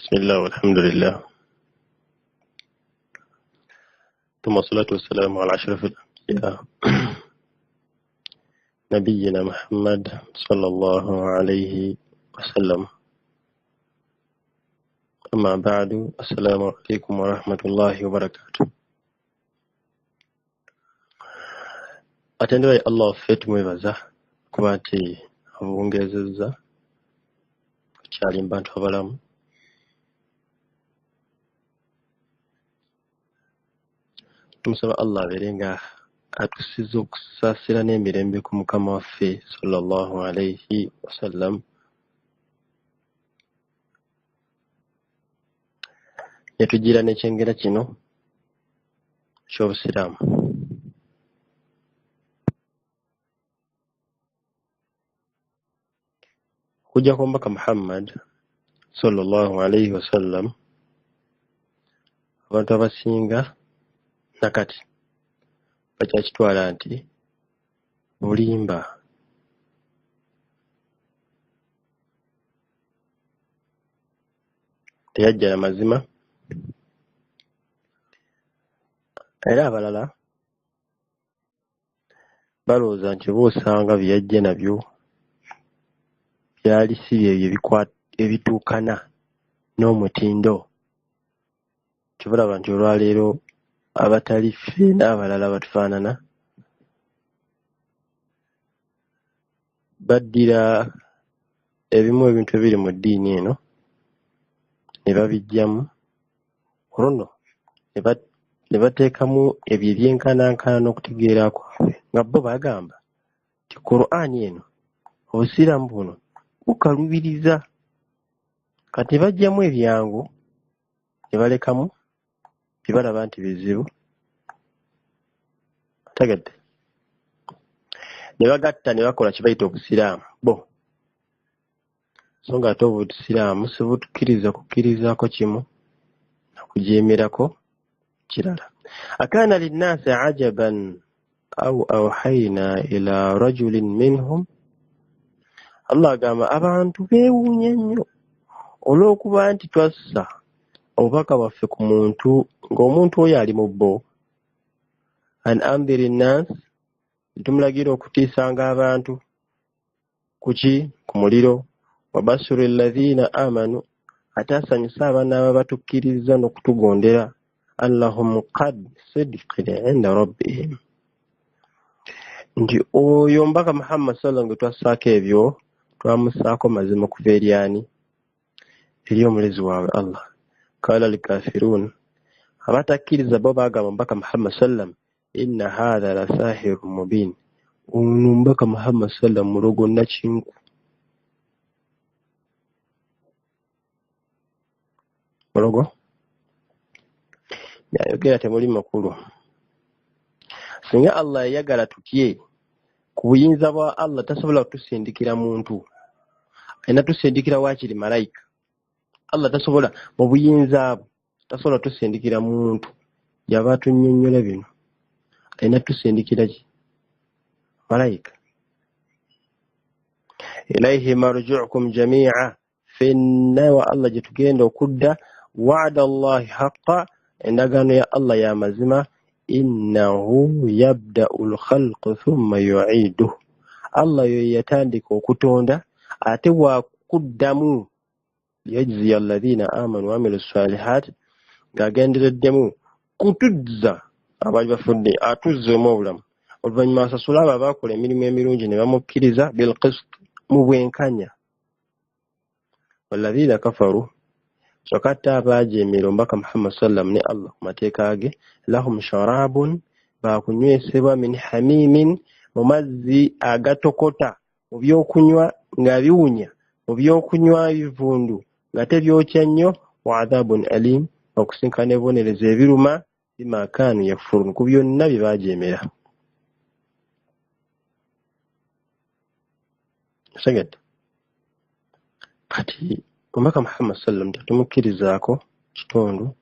بسم الله والحمد لله ثم الصلاة والسلام على أشرف الأنبياء نبينا محمد صلى الله عليه وسلم. أما بعد، السلام عليكم ورحمة الله وبركاته. Atendera Allah fetu mwebaza kuba nti abongezezza kyali mbantu abalamu. Tumusaba Allah abeerenga atusiza okusaasira n'emirembe ku mukama waffe sallallahu alayhi wasallam. Netugira n'ekyengera kino ky'obusiraamu. Kujja kwa Omubaka Muhammad sallallahu alayhi wasallam, abantu abasinga nakati bakyakitwala nti bulimba. Teyajja na mazima, era abalala balowooza nti boosanga byeyajja nabyo byali si byebyo ebituukana n'omutindo. Kibulaba nti olwaleero abatali ffe n'abalala batufaanana baddira ebimu ebintu ebiri mu ddiini eno ne babiggyamu olwo nno ne bateekamu ebyo ebyenkanankana n'okutegeera kwabwe, nga bo bagamba nti Qur'ani eno obusiraamu buno bukalubiriza. Kati ne baggyamu ebyangu ne balekamu bye balaba nti bizibu, tegedde, ne bagatta ne bakola kye bayita obusiraamu bo. So nga ate obusiraamu sibutukkiriza kukkirizaako kimu na kujeemerako kirala. Akaana linnaasi ajaban au awhayna ila rajulin minhum. Allah agamba abantu beewuunya nnyo olw'okuba nti twassa obubaka bwaffe ku muntu ng'omuntu oyo ali mu bbo. An andhiri nnaas, tumulagira okutiisanga abantu kuki? Ku muliro. Wabashiri alladhina amanu, ate asanyusa abaana batukkiriza n'okutugondera. Allahum qad sidqin inda rabbihim, nti oyo Omubaka Muhammad sallallahu gwe twassaako ebyo twamussaako mazima okuva eri ani? Eri omulezi waabwe Allah. Kala al-kafirun, abatakkiriza bo bagamba Omubaka Muhammad sallam, inna hadha la sahirun mubin, ono Omubaka Muhammad sallam mulogo nakinku. Mulogo yayogera temuli makulu. Singa Allah yayagala tutye ku buyinza bwa Allah, tasobola kutusindikira muntu, ayina tusindikira waakiri malayika. Allah tasobola mu buyinza bwe, tasobola tusindikira muntu yaba atunnyonnyola bino, ayina tusindikira ki? Malayika. Ilaihi marji'ukum jami'a, fenna wa Allah gye tugenda okudda. Wa'ada Allahi haqqa, endagaano ya Allah ya mazima. Innahu yabda'ul khalqa thumma yu'iduhu, Allah yo yatandika okutonda ate bwakuddamu. Yajziya alladhina amanu wa amilu salihat, ng'agendereddemu kutuzza abaali bafudde, atuzzeemu obulamu. Oluvannyuma asasula abo abaakola emirimu emirungi ne bamukkiriza bil qist, mu bwenkanya. Walladhina kafaru, kyokka abaajeemera Omubaka Muhammad sallam ne Allah ku mateeka ge, lahum sharabun, baakunywesebwa min hamimin, mu mazzi agatokota, mu byokunywa nga biwunya, mu byokunywa bivundu nga tebyokya nnyo. Wa adhabun alim, okusinkana ebibonerezo ebiruma, bima kaanu yakfurun, ku byonna bye baajeemera. Segedde kati Omubaka Muhammad sallam tetumukkirizaako kitundu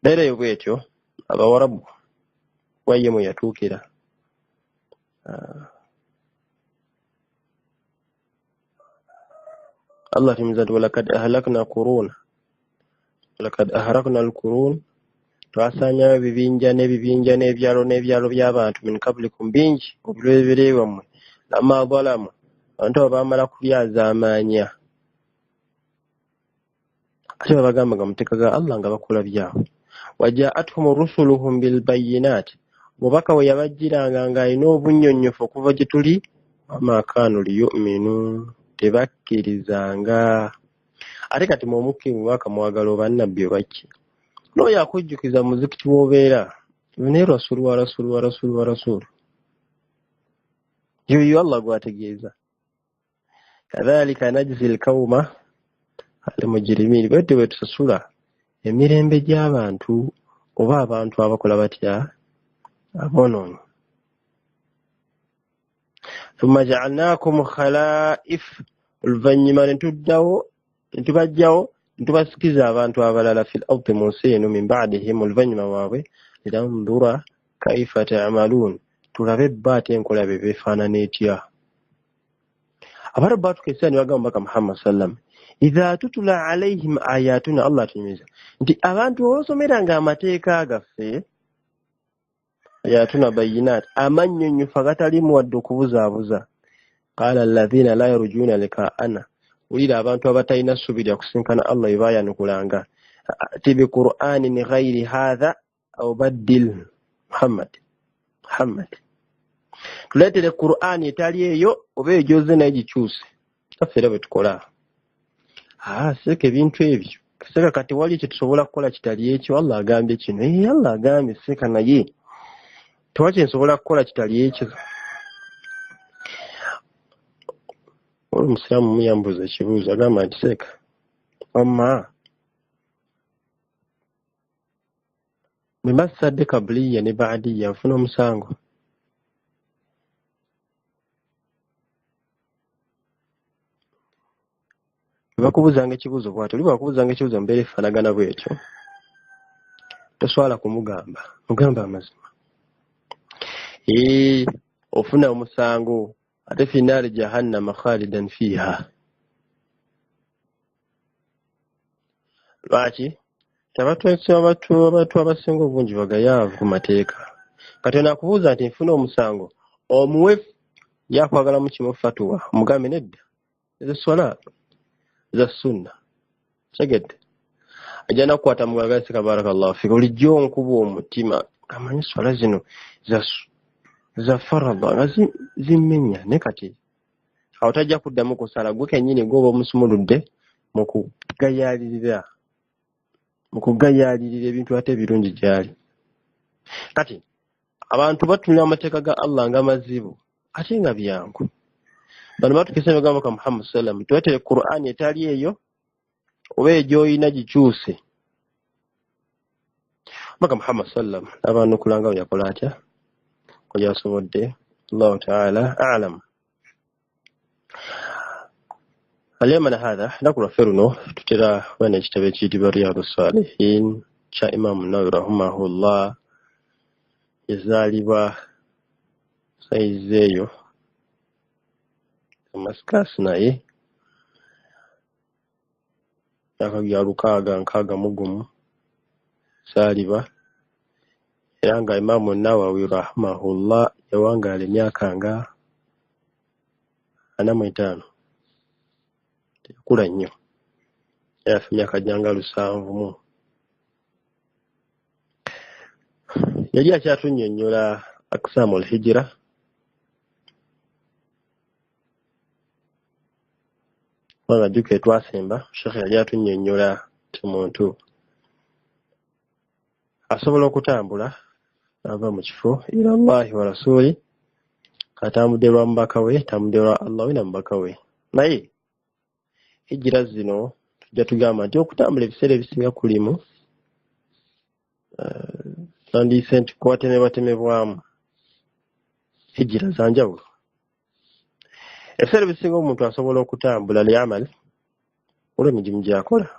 beereyo bwetyo. Abawarabu wayye mwe yatuukira, Allah timiza walakad ahlakna quruna walakad ahrakna alqurun twasanyayo ebibinja n'ebyalo by'abantu min qablikum bingi obuleberere bwammwe lamma zalamu abantu abo baamala kulyazaamaanya ate babagamba nga muteeka ga Allah nga bakola byawe wajaatuhum rusuluhum bilbayinat mubaka we yabajjiranga ng'alina obunnyonnyofu okuva gye tuli wama kaanu liyuminu tebakkirizanga. Ate kati muomukkirivu mwaka mwagala obannabbi obaki n'oyo akujjukiza muzikiti w'obeera naye rasulu wa rasulu yoyo Allah gwategeeza. kadhalika najzi alqawma almujrimiin bwete bwe tusasula emirembe gy'abantu oba abantu abakola batya abonoonyi. thumma ja'alnaakum khalaa'if oluvannyuma netubajjawo netubasikiza abantu abalala fil ardi mu nsi eno min ba'dihim oluvannyuma bwabwe linandura kaifa ta'maluun tulabe bbaate enkola bye beefaanana etya. Abantu baatukesa ne bagamba Mubaka Muhammad sallam idha tutula alaihim ayatuna Allah tunyumiza nti abantu osomeranga amateeka gaffe ayatuna bayinat amannyonnyofu agatalimu wadde okubuzaabuza qala alladhina la yarjuna likaana ulira abantu abatalina ssuubi lya kusinkana Allah bye baayanukulanga ati bi qur'anin ghairi hadha aw baddil Muhammad tuleetere Qur'ani etali eyo oba ejoze naye gikyuse kaffe era bwe tukola seeka ebintu ebyo seeka kati wali kye tusobola kukola kitali ekyo Allah agambye kino Allah agambye seeka naye tewaki nsobola kukola kitali ekyo. Oli omusiraamu muyambuza ekibuuzo agamba nti seeka wamma bwe masadde kabuliya ne baadiya nfuna omusango. Bakubuzanga ekibuuzo bw'atyo oli bwakubuzanga ekibuuzo mbeera efaanagana bw'ekyo toswala kumugamba mugamba amazima ofuna omusango ate fi naari jahannama khalidan fiiha. Lwaki abantu abasinga obungi bagayaavu ku mateeka. Kati nakubuuza nti nfuna omusango omuwe yakwagala mu kimu fatuwa omugambe nedda ezeswala za sunna segedde ajja nakukwata mugagasi kabarakallahu fika olijjo onkuba omutima amanyi swala zino za faradha nga zimmenya ne kati awo tajja kuddamu kusala gwe kennyini gwoba omusumuludde mu kugayaalirira ebintu ate ebirungi gyali. Kati abantu batunira amateeka ga Allah nga mazibu ate nga byangu. Bano batukisa ebigambo ka Muhammad sallam twetere Qur'ani etali eyo oba egyoyina gikyuse. Mubaka Muhammad sallam abanukulanga we yakola atya ko gyasobodde. Allahu ta'ala a'lam. اليوم هذا نقرأ فرنو ترى وانا اجتبت برياض الصالحين شاء إمام النووي رحمه الله yazaalibwa saizi eyo Damascus naye yakagya 661 saalibwa era nga Imaamu Nawawi rahimahullah yawangaala emyaka nga 45 tekula nnyo yafa emyaka gyanga 7 yali akyatunnyonnyola aksamu al-hijra wanga jjuke twasemba Sheikh yali atunnyonnyola ti muntu asobola okutambula ava mu kifo ila Allahi wa rasuli katambudde lwa mubaka we tambudde lwa Allah na mubaka we. Naye hijira zino tujja tugamba nti okutambula ebiseera ebisinga kulimu nandiise nti kubatemebwatemebwamu hijira za njawulo. Ebiseera ebisinga omuntu asobola okutambula liamal olw'emirimu gy'akola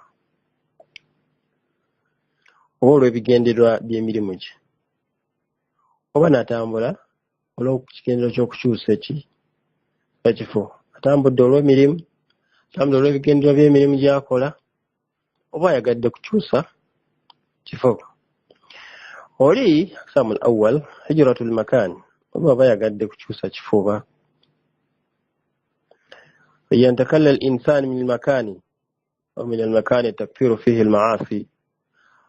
oba olw'ebigendererwa by'emirimu gye oba n'atambula olw'ekigendererwa ky'okukyusa ekifo atambudde olw'emirimu tambula olw'ebigendera by'emirimu gy'akola oba ayagadde kukyusa kifo. Oli aqsamu al-awwal hijratul makan, oba aba ayagadde kukyusa kifo oba yantakalla al-insan min al-makani aw min al-makani takfiru fihi al-ma'asi.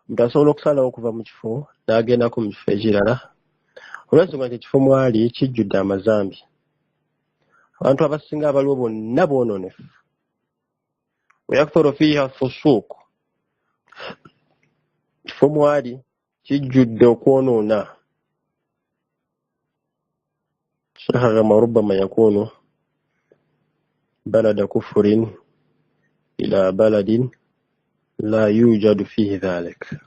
Omuntu asobola okusalawo okuva mu kifo n'agendako mu kifo ekirala olw'ensonga nti ekifo mwali kijjudde amazambi. Abantu abasinga abaliwo bonna boononefu. ويكثر فيها الفسوق, kifo mwali kijjudde okwonoona. شهر ربما يكون بلد كفر إلى بلد لا يوجد فيه ذلك.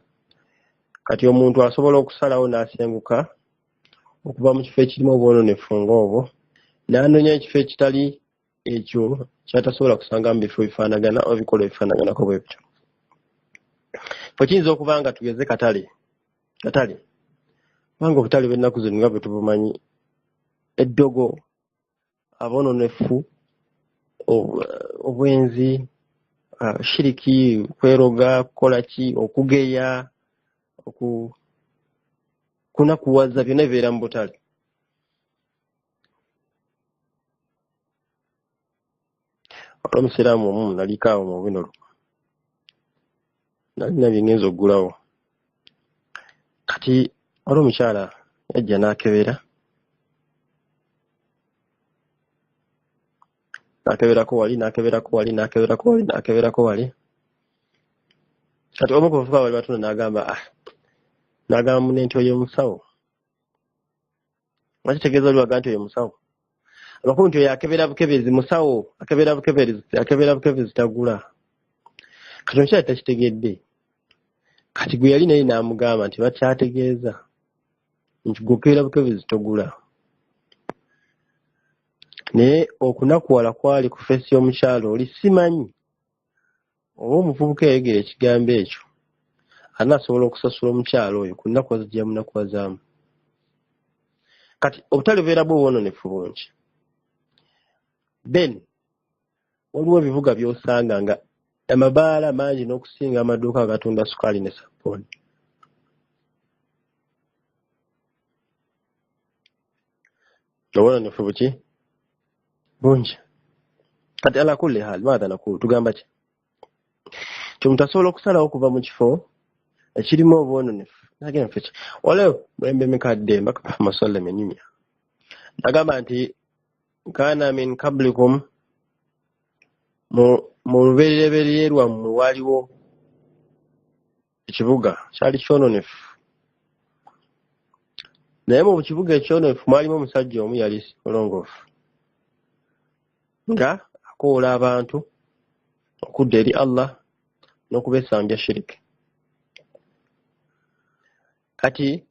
Kati omuntu asobola okusalawo n'asenguka okuva mu kifo ekirimu obwononefu ng'obwo n'anoonya ekifo ekitali ekyo kyatasobola kusanga mu bifo bifaanagana oba bikolwa bifaanaganako bwe bityo. Ffe kiyinza okuba nga tugeze katale kubanga obutale bw'ennaku zino nga bwe tubumanyi, eddogo, aboononefu, obwenzi, shiriki, kweroga, kukola ki, okugeya, kunakuwaza, byonna bibeera mu butale. Omusiraamu omu naliko awo mu bino nalina bye ngenza oggulawo. Kati wali omukyala yajja n'akeberako wali. Kati omu ku bavubuka bali batunda n'agamba munne nti oyo musawo. Wakitegeeza oli waga nti oyo musawo. Amakulu nti oyo akebera bukebezi musawo, akebera bukebezi tagula. Kati omukyala takitegedde. Kati gwe yali naye n'amugamba nti bakyategeeza nti gukebera bukebezi togula. Naye okunakuwala kwali ku feesi y'omukyala oli simanyi oba omuvubuka eyegera ekigambo ekyo anaasobola okusasula omukyala oyo ku nnaku zijja munakuwazaamu. Kati obutale bubeera bw'obwononefu bungi. Then waliwo ebibuga by'osanga nga amabaala mangi n'okusinga amaduuka agatunda sukaali ne sabbuuni. Obwononefu buki? Bungi. Kati ala kulli haal maadha nakulu tugamba ki? Omuntu asobola okusalawo okuva mu kifo ekirimu obwononefu n'agenda mu kifo ki? Waliwo mulembe mikadde mbaka maswala menyumya nagamba nti kana min kablikum, mu lubereberye lwammwe waliwo ekibuga kyali kyononefu. Naye mu kibuga ekyononefu mwalimu omusajja omu yali mulongoofu nga akoola abantu okudda eri Allah n'okubesambya shiriki. Kati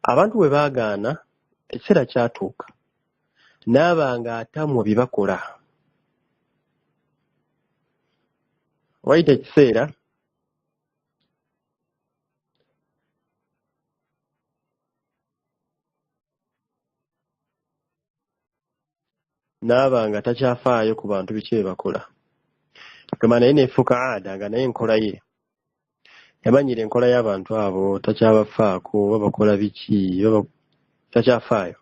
abantu bwe baagaana ekiseera kyatuuka n'abanga atamwa bye bakola. Wayita ekiseera n'abanga takyafaayo ku bantu biki bye bakola. Gamba naye neefuuka aada nga naye enkola ye yamanyira enkola y'abantu abo takyabafaako babakola biki takyafaayo.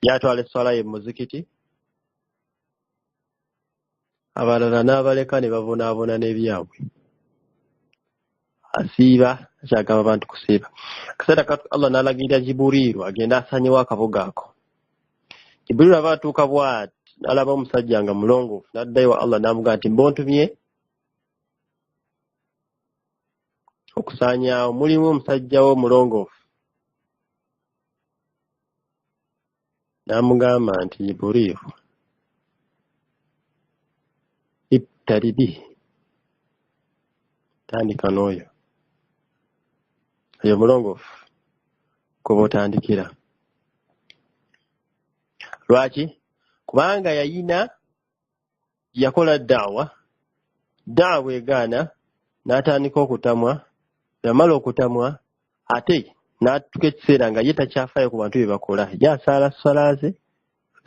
Yatwala esswala ye mu muzikiti, abalala n'abaleka ne babonaabona n'ebyabwe. Asiiba akyagamba abantu kusiiba. Akaseera Allah n'alagirira Jibuliiru agenda asanyewo akabuga ako. Jibuliiru aba atuuka bw'ati n'alaba omusajja nga mulongoofu n'addayo wa Allah n'amugamba nti mbontumye okusaanyaawo, mulimu omusajja wo mulongoofu. N'amugamba nti Jibuliiru ibtadi tandika n'oyo oyo mulongoofu kuba otandikira. Lwaki? Kubanga yayina yakola daawa egaana n'atandika okutamwa, yamala okutamwa ate n'atuuka ekiseera nga ye takyafaayo ku bantu bye bakola. Ye asaala ssala ze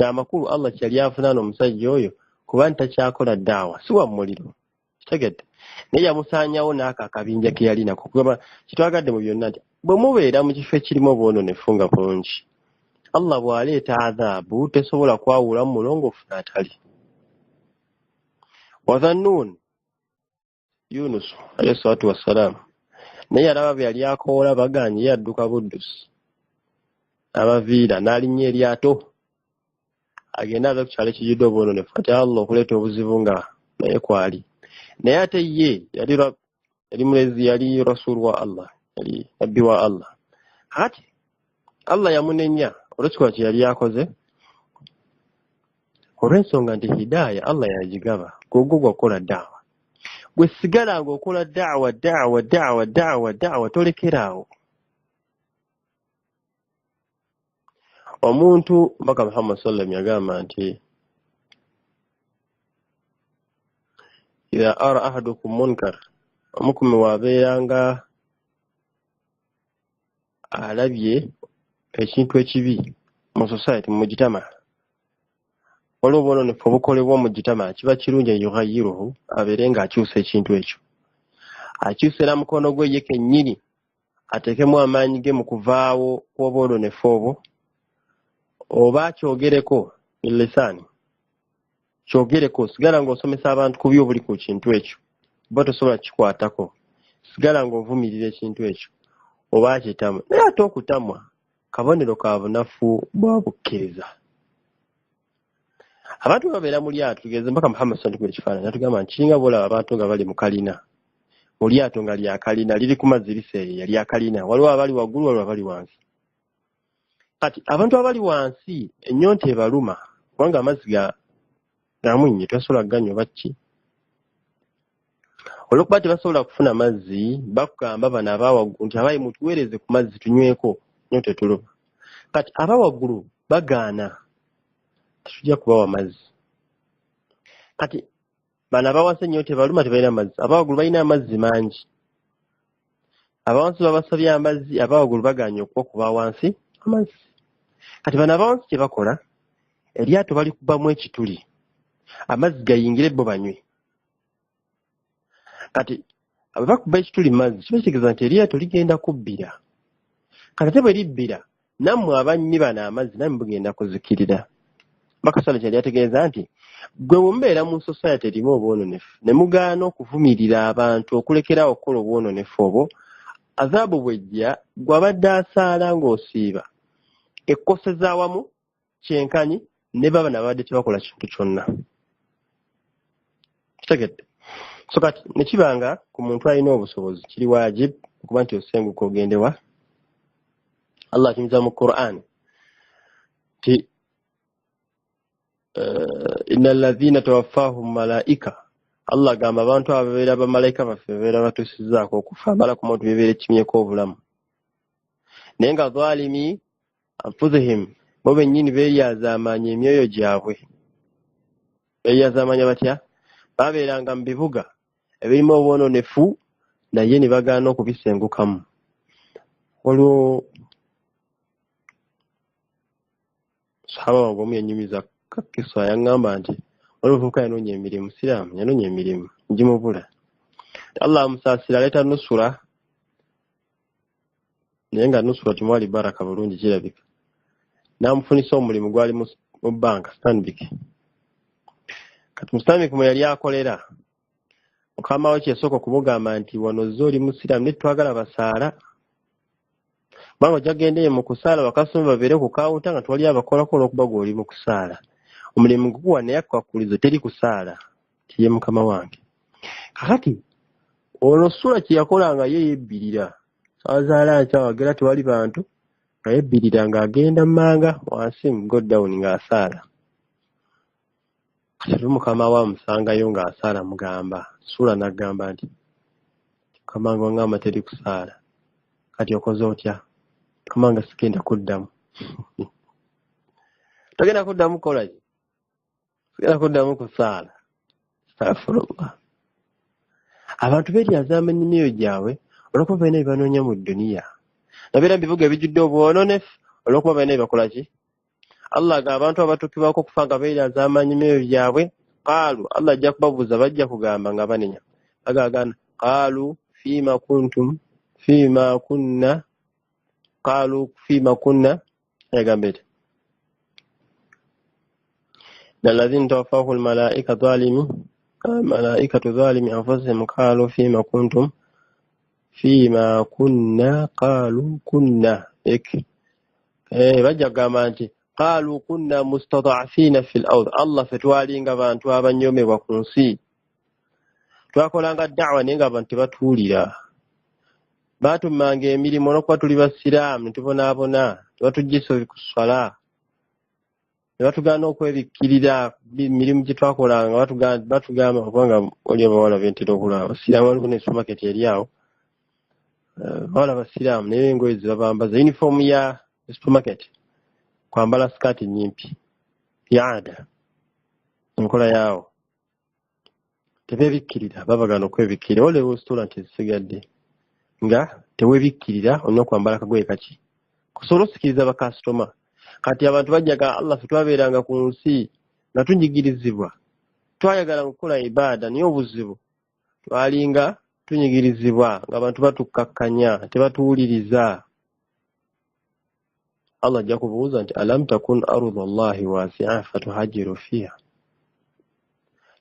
amakulu Allah kyali afunana omusajja oyo kuba ntakyakola daawa si wa muliro kitegedde naye yamusaanyawo n'ako akabinja ke yali nako kugamba kitwagadde mu byonna nti bwe mubeera mu kifo ekirimu obwononefu nga bungi Allah bw'aleeta adhaabu tesobola kwawula mu mulongoofu n'atali. Wazannuun Yunus alayhi salaatu wassalaam naye alaba bwe yali akoola baganye yadduka buddusi abaviira n'alinnya eryato agenda aze ku kyalo ekijjudde obwononefu ati Allah okuleeta obuzibu nga naye kwali naye ate ye yali mulezi yali rasul wa Allah yali nabbi wa Allah ati Allah yamunenya olw'ekikolwa kye yali akoze olw'ensonga nti hidaaya Allah yagigaba gwogwo gwakola daawa gwe sigala ng'okola daawa tolekeraawo. Omuntu mbaka Muhammad sallam yagamba nti idha ara ahadukum munkar omukume waabeeranga alabye ekintu ekibi mu society mu mujitama waliwo obwononefu obukolebwa mu mujitama kiba kirungi yughayyiruhu abeere ng'akyusa ekintu ekyo akyusera mukono gwe ye kennyini ateekemu amaanyi ge mu kuvaawo kw'obwononefu obwo oba kyogereko bilisaani kyogereko sigala ng'osomesa abantu ku by'obuli ku kintu ekyo oba tosobola kikwatako sigala ng'ovumirira ekintu ekyo oba kitamwa naye ate okutamwa kabonero ka bunafu bwa bukkiriza. Abantu babeera mu lyato tugeze mpaka Muhammad sallallahu alaihi wasallam natugamba nti kiringa bw'olaba abantu nga bali mu kalina mu lyato nga lya kalina liri ku mazzi liseeyeeya lya kalina waliwo abali waggulu waliwo abali wansi. Kati abantu abali wansi ennyonta ebaluma kubanga amazzi gamunnye tebasobola kuganywa baki olw'okuba tebasobola kufuna mazzi bakugamba bano abawaggulu nti abayi mutuweereze ku mazzi tunyweko ennyonta etuluma. Kati abawaggulu bagaana tujja kubawa mazzi. Kati bano abawansi ennyonta ebaluma tebalina mazzi abawaggulu balina amazzi mangi abawansi babasabye amazzi abawaggulu bagaanye okuba wansi amazzi. Kati bano abawansi kye bakola eryato balikubamu ekituli amazzi gayingire bo banywe. Kati bwe bakuba ekituli mu mazzi kibakitegeeza nti eryato ligenda kubbira. Kati ate bwe libbira nammwe abanywi bano amazzi nammwe bugenda kuzikirira. Bakasala kyali ategeeza nti gwe mubeera mu society erimu obwononefu ne mugaana okuvumirira abantu okulekerawo okukola obwononefu obwo azaabu bwejja gw'abadde asaala ng'osiiba ekkoseza awamu kyenkanyi ne baba nabadde tebakola kintu kyonna. Kitegedde so kati ne kibanga ku muntu alina obusobozi kiri waajib okuba nti osenguka ogendewa. Allah akimiza mu Qur'an ti inna alladhina tawaffahum malaika Allah agamba abantu ababeera bamalayika baffe babeera batusizaako okufa bala ku muntu bebeera ekimyeko obulamu naye nga zalimi anfusihim bo bennyini beeyazaamaanya emyoyo gyabwe. Beeyazaamaanya batya? Babeeranga mu bibuga ebirimu obwononefu naye ne bagaana okubisengukamu. Waliwo sahaba wange omu yenyumiza kakiswa yaŋŋamba nti waliwo omuvubuka yanoonya emirimu siraamu yanoonya emirimu ngimubula. Allah amusaasira aleeta nusura naye nga nusura timwali baraka bulungi kirabika n'amufunisa omulimu gwali mu bbanka Stanbic. Kati mu Stanbic mwe yali akolera mukama we kyesooka okumugamba nti wano zze oli musiraamu ne twagala basaala kubanga ojja gendeyo mu kusaala bakasoma babeere ku kawunta nga twali abakolako olw'okuba gw'oli mu kusaala omulimu gukuwa naye akukwakulizo teri kusaala tiye mukama wange. Kakati ono sula kye yakolanga ye yebbirira azaala nkyawagera tewali bantu nga yebbirira ng'agenda mmanga wansi mu godown ng'asaala. Kati mukama we amusangayo ng'asaala mugamba sula n'agamba nti mukama wange wangamba teri kusaala kati okoze otya? Mukama wange sigenda kuddamu. Togenda kuddamu kukola ki? Sigenda kuddamu kusaala. Astaghfirullah. Abantu beeryazaamaanya emyoyo gyabwe olw'okuba balina bye banoonya mu dduniya nabeera mu bibuga ebijjudde obwononefu olw'okuba balina bye bakola ki? Allah ga abantu abatukibako kufa nga beeraza amaanyi meyo byabwe qaalu Allah ajja kubabuuza bajja kugamba nga banenya bagagana qaalu fima kunna qaalu fima kunna yagambe eti الذين توفاه الملائكة ظالمي أنفسهم قالوا فيما كنتم فيما كنا قالوا كنا bajja kugamba nti قالوا كنا مستضعفين في الأرض الله fetwalinga abantu abanyomebwa ku nsi twakolanga da'wa naye nga abantu tebatuwulira baatummanga emirimu n'okuba tuli basiraamu tubonaabona tebatugisa ku swala ne batugaana okwebikkirira emirimu gye twakolanga batugamba kubanga oli abawala bentera okulaba basiraamu waliwo ne supermarket eri awo bawala basiraamu naye engoye ze babambaza uniform ya supermarket kwambala skati nyimpi yaada enkola yaawo tebebikkirira babagana okwebikkirira olewo restaurant ezisigadde nga tewebikkirira olina okwambala kagoye kaki kusobola osikiriza bakasitoma kati abantu bajjaga Allah ffe twabeeranga ku nsi nga tunyigirizibwa twayagala okukola ibaada naye obuzibu twalinga tunyigirizibwa nga abantu batukkakkanya tebatuwuliriza Allah ajja kubuuza nti alam takun ardu Allahi wasi'a fatuhajiru fiha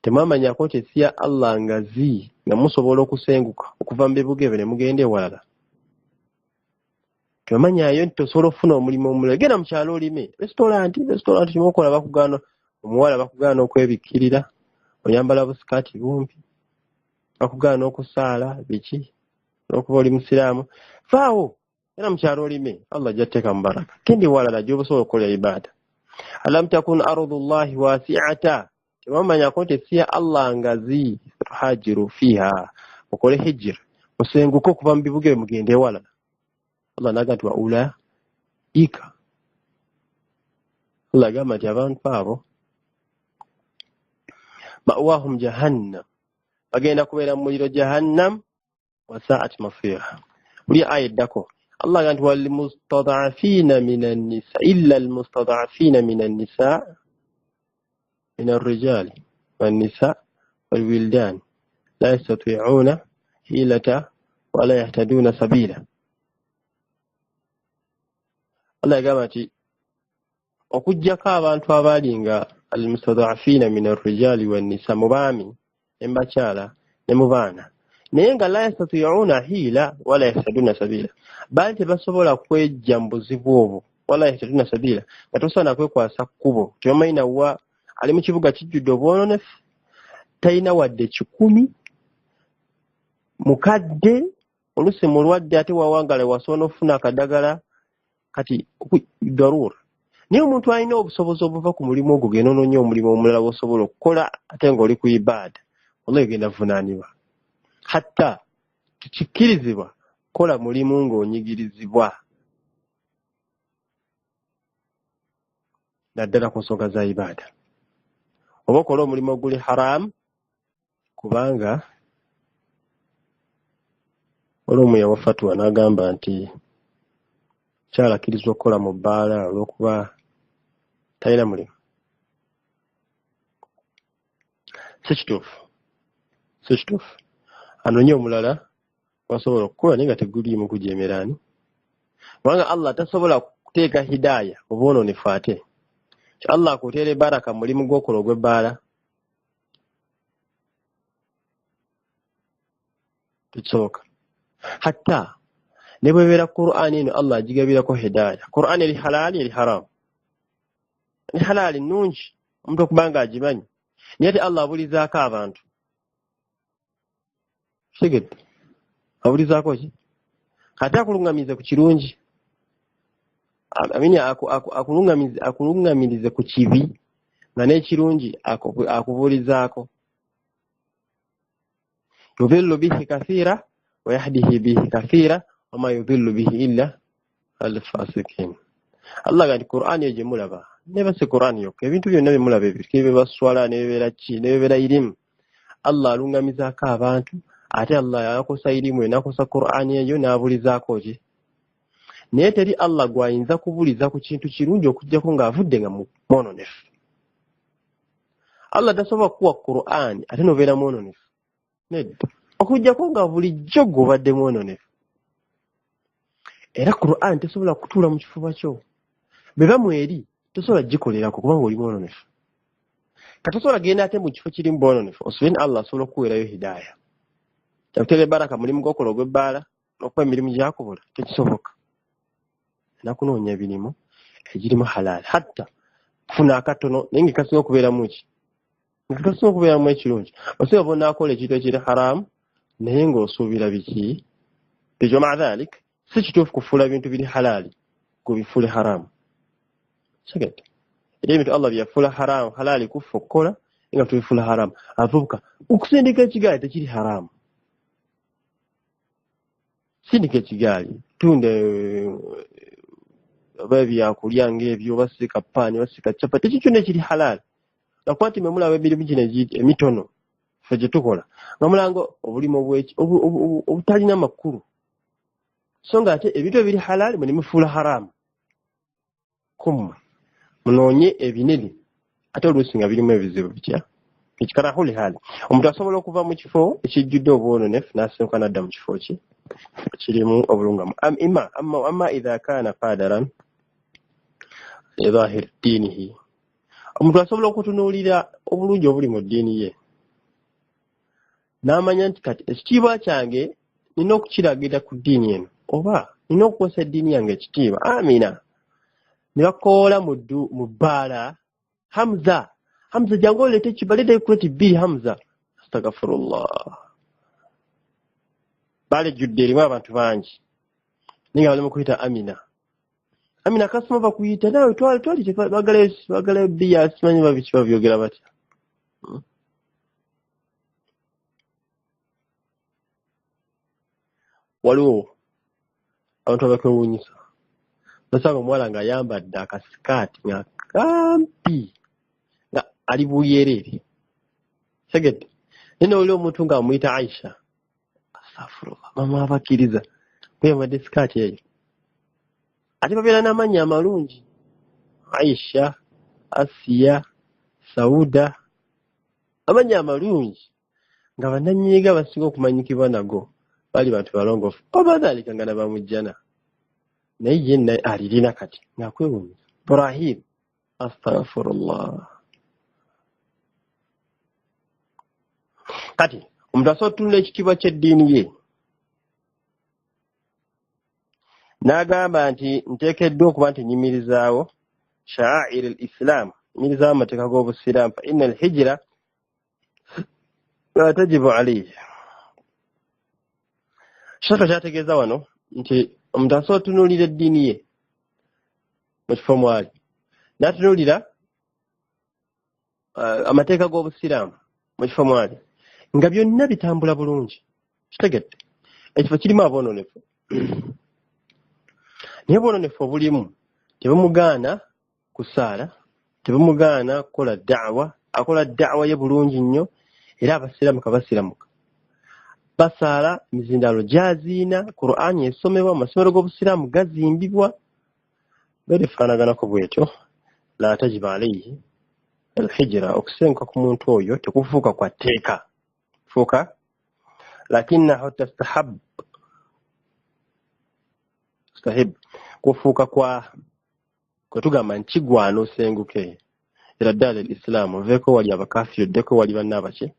temwamanyako nti ensi ya Allah ngazi nga musobola okusenguka okuva mu bibuga ebyo ne mugenda ewalala tewamanyayo nti tosobola okufuna omulimu omulala genda mu kyalo olime restaurant kimokola bakugaana omuwala bakugaana okwebikkirira oyambala busikaati bumpi bakugaana okusaala biki n'okuba oli musiraamu faawo genda mu kyalo olime Allah ajja tteeka mu baraka kendi ewalala gy'obusobola okukola ibaada alam takun ardullahi wasi'ata temwamanyako nti ensi ya Allah ngazi tuhajiru fiha okole hijira musenguke okuva mu bibuga ebyo mugende ewalala Allah naga nti wa ulaika Allah agamba nti abantu abo ma'wahum jahannam bagenda kubeera mu muliro jahannam wa sa'at masira buli aya eddako Allah agamba nti walmustad'afina minan nisa illa almustad'afina minan nisa من الرجال والنساء والولدان لا يستطيعون حيلة ولا يهتدون سبيلا الله يقامتي okujjako abantu abalinga almustad'afina min arrijali wannisa mubami embakyala ne mubaana naye nga la yastati'una hila wala yahtaduna sabila bali tebasobola kwejja mu buzibu obwo wala yahtaduna sabila nga tosaana kwekwasa kkubo tebamayina wa ali mu kibuga kijjudde obwononefu talina wadde 10 mukadde olusi mulwadde ate wawangala wasobola ofuna akadagala kati darura naye omuntu alina obusobozi obuva ku mulimu ogwo genda onoonya omulimu omulala wosobola okukola ate ng'oli ku ibaada wallahi genda vunaanibwa hatta tikikkirizibwa kola mulimu ng'onyigirizibwa naddala ku nsonga za ibaada oba okola omulimu oguli haramu kubanga olw'omu yawa fatwa n'agamba nti kyalakirizwa okukola mu bbaala olw'okuba talina mulimu si kituufu anoonye omulala wasobola okukola naye nga teguliimu kujeemeraani kubanga Allah tasobola kuteeka hidaaya obwononefu ate Allah akuteere baraka mulimu gw'okola ogw'ebbaala tekisoboka hatta ne bwebeera Qur'ani eno Allah agigabirako hidaaya Qur'ani eri halaali eri haramu ni halaali nnungi omuntu okubanga agimanyi naye ate Allah abulizaako abantu kitegedde abulizaako ki ate akuluŋŋamirize ku kirungi akuluŋŋamirize ku kibi nga n'ekirungi akubulizaako yudhillu bihi kathiira wa yahdihi bihi kathiira wama yudhillu bihi illa alfasikin Allah gati Qur'ani eyo gye mulaba neba si Qur'ani yokka ebintu byonna bye mulaba ebyo bye baswala ne bebeera ki ne bebeera irimu Allah alungamizako abantu ate Allah yakosa irimu enakosa Qur'ani eyo n'abulizaako ki naye teri Allah gwayinza kubuliza ku kintu kirungi okujjako ng'avudde nga mwononefu. Allah tasobola kuwa Qur'an ate nobeera mwononefu. Nedda. Okujjako nga bulijjo gw'obadde mwononefu. Era Qur'an tesobola kutuula mu kifuba kyo. Beba mweri tosobola gikolerako kubanga oli mwononefu. Katosobola genda ate mu kifo kirimu bwononefu osubire Allah asobola okuweerayo hidaaya. Kyakutera baraka mulimu gw'okola ogw'ebbaala n'okuba emirimu gyakubola tekisoboka. Nakunoonya ebirimu egirimu halaali hatta kufuna akatono naye ng'ekasinga okubeeramu ki? Ng'ekasinga okubeeramu ekirungi. Osinga bonaakola ekintu ekiri haramu naye ng'osuubira biki? Ekyo maadhalik si kituufu kufuula bintu biri halaali kubifuule haramu. Segedde. Era ebintu Allah byafuula haramu halaali kuffe okukola nga tubifuula haramu. Avubuka okusindika ekigaali tekiri haramu. Sindika ekigaali tunda oba byakulya ng'ebyo basika paani basika capa tekikyonna ekiri halaali. Nakuba nti memulaba emirimu gino emitono ffe gye tukola nga mulanga obulimu obutalina makulu. So nga ate ebintu ebiri halaali mwe ne mufuula haramu. Kumwe munoonye ebinene ate oluusi nga birimu ebizibu bitya ekikarahuli hali. Omuntu asobola okuva mu kifo ekijjudde obwononefu n'asooka n'adda mu kifo ki kirimu obulungamu. Amma idha kaana qadiran li dhahiri ddiinihi, omuntu asobola okutunuulira obulungi obuli mu ddiini ye n'amanya nti kati ekitiibwa kyange nina okukiragira ku ddiini eno oba nina okukozesa eddiini yange ekitiibwa. Amina. Ne bakoola mu bbaala Hamza jangu oleete ekibaleeta ekuleti bbiri Hamza. Astagfirullah. Balejjudde erimu abantu bangi naye nga bali mu kuyita Amina kasoma bakuyita naawe twali bagala bbiya simanyi babiki babyogera batya. Waliwo abantu abakwewuunyisa basanga omuwala ng'ayambadde akasikaati nga kampi nga ali buyeerere. Segedde. Naye oli omuntu ng'amuyita Aisha. Astagfirullah. Mama abakkiriza kweyambadde sikaati eyo. Ate babeera n'amannya amalungi. Aisha, Asiya, Sauda. Amannya amalungi nga bannannyiga basinga okumanyikibwa nago bali bantu balongoofu. Obadhalika nga nabamujjana. Naye yenna alirina kati ng'akwewuunyisa. Ibrahim. Astagfirullah. Kati omuntu asobola okutunula ekitiibwa ky'eddiini ye n'agamba nti nteekeddwa okuba nti nyimirizaawo sha'air al-Islam, nyimirizaawo amateeka g'Obusiraamu. Fa inna al-hijra la tajibu alayhi. Shaka kyategeeza wano nti omuntu asobola okutunuulira eddiini ye mu kifo mwali n'atunuulira amateeka g'Obusiraamu mu kifo mwali nga byonna bitambula bulungi. Kitegedde. Ekifo kirimu aboononefu. Naye obwononefu obulimu tebumugaana kusaala, tebumugaana kukola da'wa. Akola da'wa ye bulungi nnyo era abasiramuka basiramuka. Basaala emizindaalo gyaziina, Qur'ani esomebwa, amasomero g'Obusiraamu gazimbibwa. Beefaanaganako bwetyo. La tajibu alayhi al-hijra, okusenguka ku muntu oyo tekufuuka kwa tteeka. Fuuka lakinahu tastahab kufuuka kwa kwetugamba nti kigwana osenguke era ddala al-Islam oveeko wali abakafiru oddeko wali banna abaki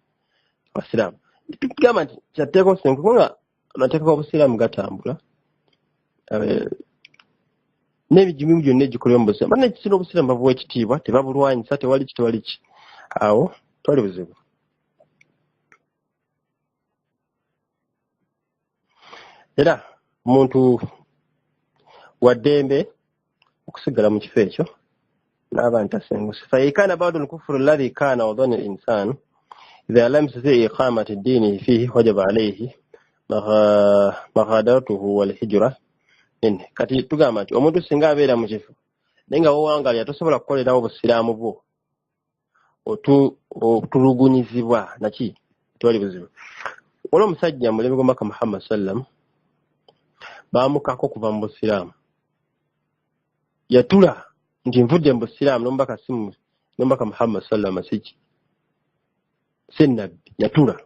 abasiraamu. Tugamba nti kyatteeka osenguke kubanga amateeka g'Obusiraamu gatambula n'ebijimu byonna egikolebwa mu Busiraamu. Banna ekisina Obusiraamu babuwa ekitiibwa, tebabulwanyisa, tewali ki. Awo twali buzibu. Era omuntu wa ddembe okusigala mu kifo ekyo n'aba ntasenguse. Faikana ba'du al-kufru alladhi kana wadana al-insan idha lam yastati' iqamati ad-din fihi wajaba alayhi maghadaratuhu wal hijra. Kati tugamba nti omuntu singa abeera mu kifo naye nga wowangalya tosobola kukolerawo Obusiraamu bwo otulugunyizibwa naki tewali buzibu. Waliwo omusajja mulembe gwa Muhammad sallam baamukako kuva mu Busiraamu yatula nti nvudde mu busiraamu n'omubaka simu n'omubaka Muhammad sallallahu alaihi wasallam sennabbi yatula.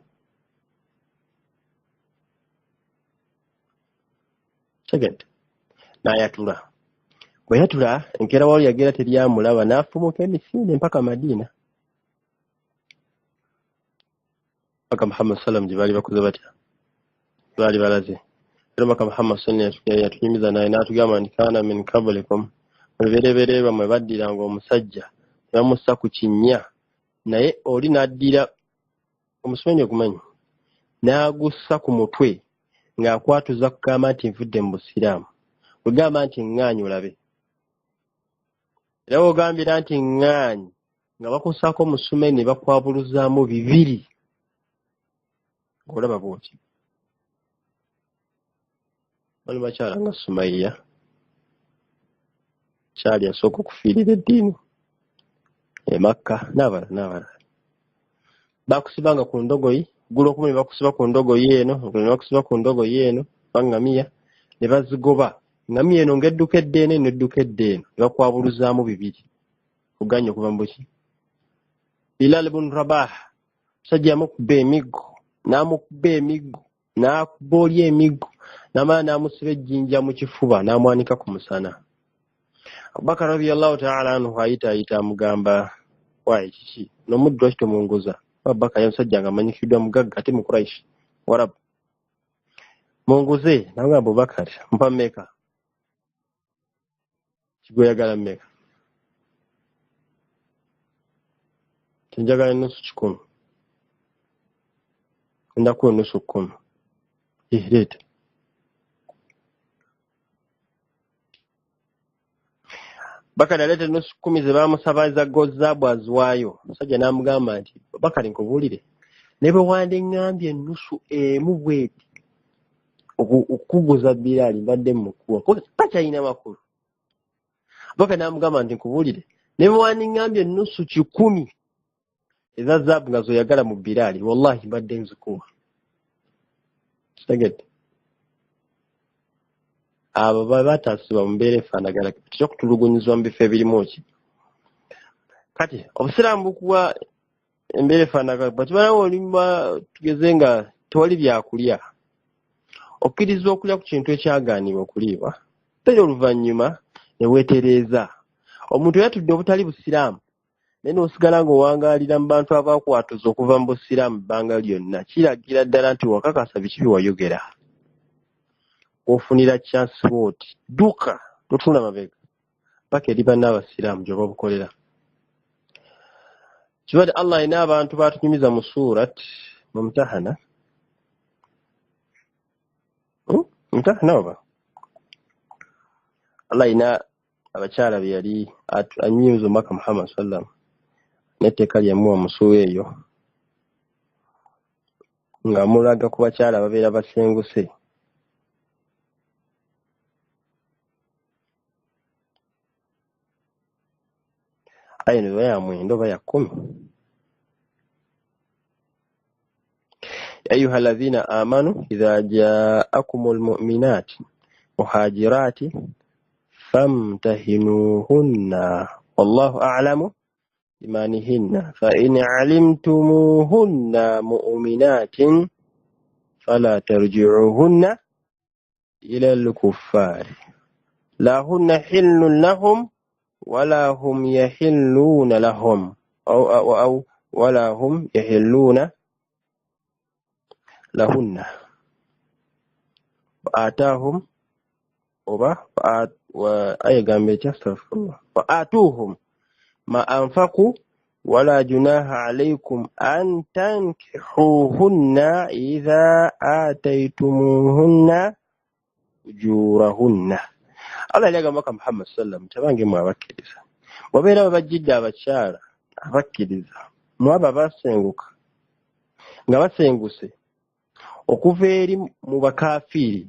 Second, n'ayatula. Bwe yatula enkeera wali yagera teryamulaba n'afumuka emisinde mpaka Madiina. Mpaka Muhammad sallam gye baali bakoze batya, baali balaze. Era mpaka Muhammad sallam yatunyumiza naye n'atugamba nti kaana min qablikum, mubereberye bamwe baddiranga omusajja ne bamussa ku kinnya, naye oli n'addira omusenyu ogumanyi n'agussa ku mutwe ng'akwatuza kugamba nti nvudde mu busiraamu. Wegamba nti ŋŋaanyi olabe. Era wogambira nti ŋŋaanyi nga bakussaako omusume ne bakwabuluzaamu bibiri. Olaba bw'oti. Waliwo bakyala nga Sumayya kyali asooka okufiirira eddiini e Makka n'abalala. Bakusibanga ku ndogoyi, Gulwokumu ne bakusiba ku ndogoyi eno, ne bakusiba ku ndogoyi eno, bangamiya ne bazigoba. Ngamiya eno ng'edduka eddeeno eno edduka eddeeno ne bakwabuluzaamu bibiri. Kuganya okuva mu buki. Bilal ibn Rabah musajja yamukuba emiggo, n'amukuba emiggo, n'akuba oli emiggo, n'amala n'amusiba ejjinja mu kifuba n'amwanika ku musana. Abubakar radiyallahu ta'ala anhu ayita amugamba, waayi kiki n'omuddu lwaki tomunguza? Abubakar yamusajja nga amanyikiddwa mugagga ate mu Quraish Warabu. Munguze. N'agamba Abubakar, mpa mmeka? Kigoyagala mmeka? Njagala nusu 10. Ndakuwa nusu 10. Leeta. Bakari aleta nusu 10 ze baamusabaliza gozaabu aziwaayo. Omusajja n'amugamba nti, Bakari nkubuulire, ne bwe wandiŋŋambye nusu emu bweti okuguza Bilaali mbadde mukuwa, kuba takyalina makulu. Bakari n'amugamba nti nkubuulire, ne bwe wandiŋŋambye nusu 10 eza zaabu nga zoyagala mu Bilaali, wallahi mbadde nzikuwa. Kitegedde. Abo bataasiba mu mbeera efaanagana, tekyokutulugunyizibwa mu bifo ebirimu ki. Kati obusiraamu bukuwa embeera efaanagana, batubalawo olimba tugeze nga tewali byakulya, okkirizibwa okulya ku kintu ekyagaanibwa okuliibwa, teri oluvannyuma ne weetereeza. Omuntu yatudde obutali busiraamu naye n'osigala ng'owangaalira mu bantu abaakwatuza okuva mu busiraamu ebbanga lyonna, kiragira ddala nti wakakasa biki biwayogera. Ofunira chance wooti dduka totunda mabega paka eri bannabasiraamu gy'oba bukolera. Kibadde Allah alina abantu baatunyumiza mu surat Mumtahana. Mumtahana oba Allah alina abakyala be yali anyumiza omubaka Muhammad sallam n'etteeka lyamuwa mu suura eyo ng'amulaga ku bakyala ababeera basenguse. Aya ne baya 9 oba ya 10. Ya ayuha alladhina amanu idha ja'akumul mu'minati muhajirati famtahinuhunna wallahu a'lamu bimanihinna fa in 'alimtumuhunna mu'minatin fala tarji'uhunna ila al-kuffari la hunna hillun lahum ولا هم يحلون لهم أو ولا هم يحلون لهن فآتاهم فآتوهم ما أنفقوا ولا جناح عليكم أن تنكحوهن إذا آتيتموهن أجورهن. Allah aliaga mwaka Muhammad sallam tabange mwabakkiriza. Wabeera babajjidde abakyala abakkiriza mwaba basenguka nga basenguse okuva eri mu bakafiiri.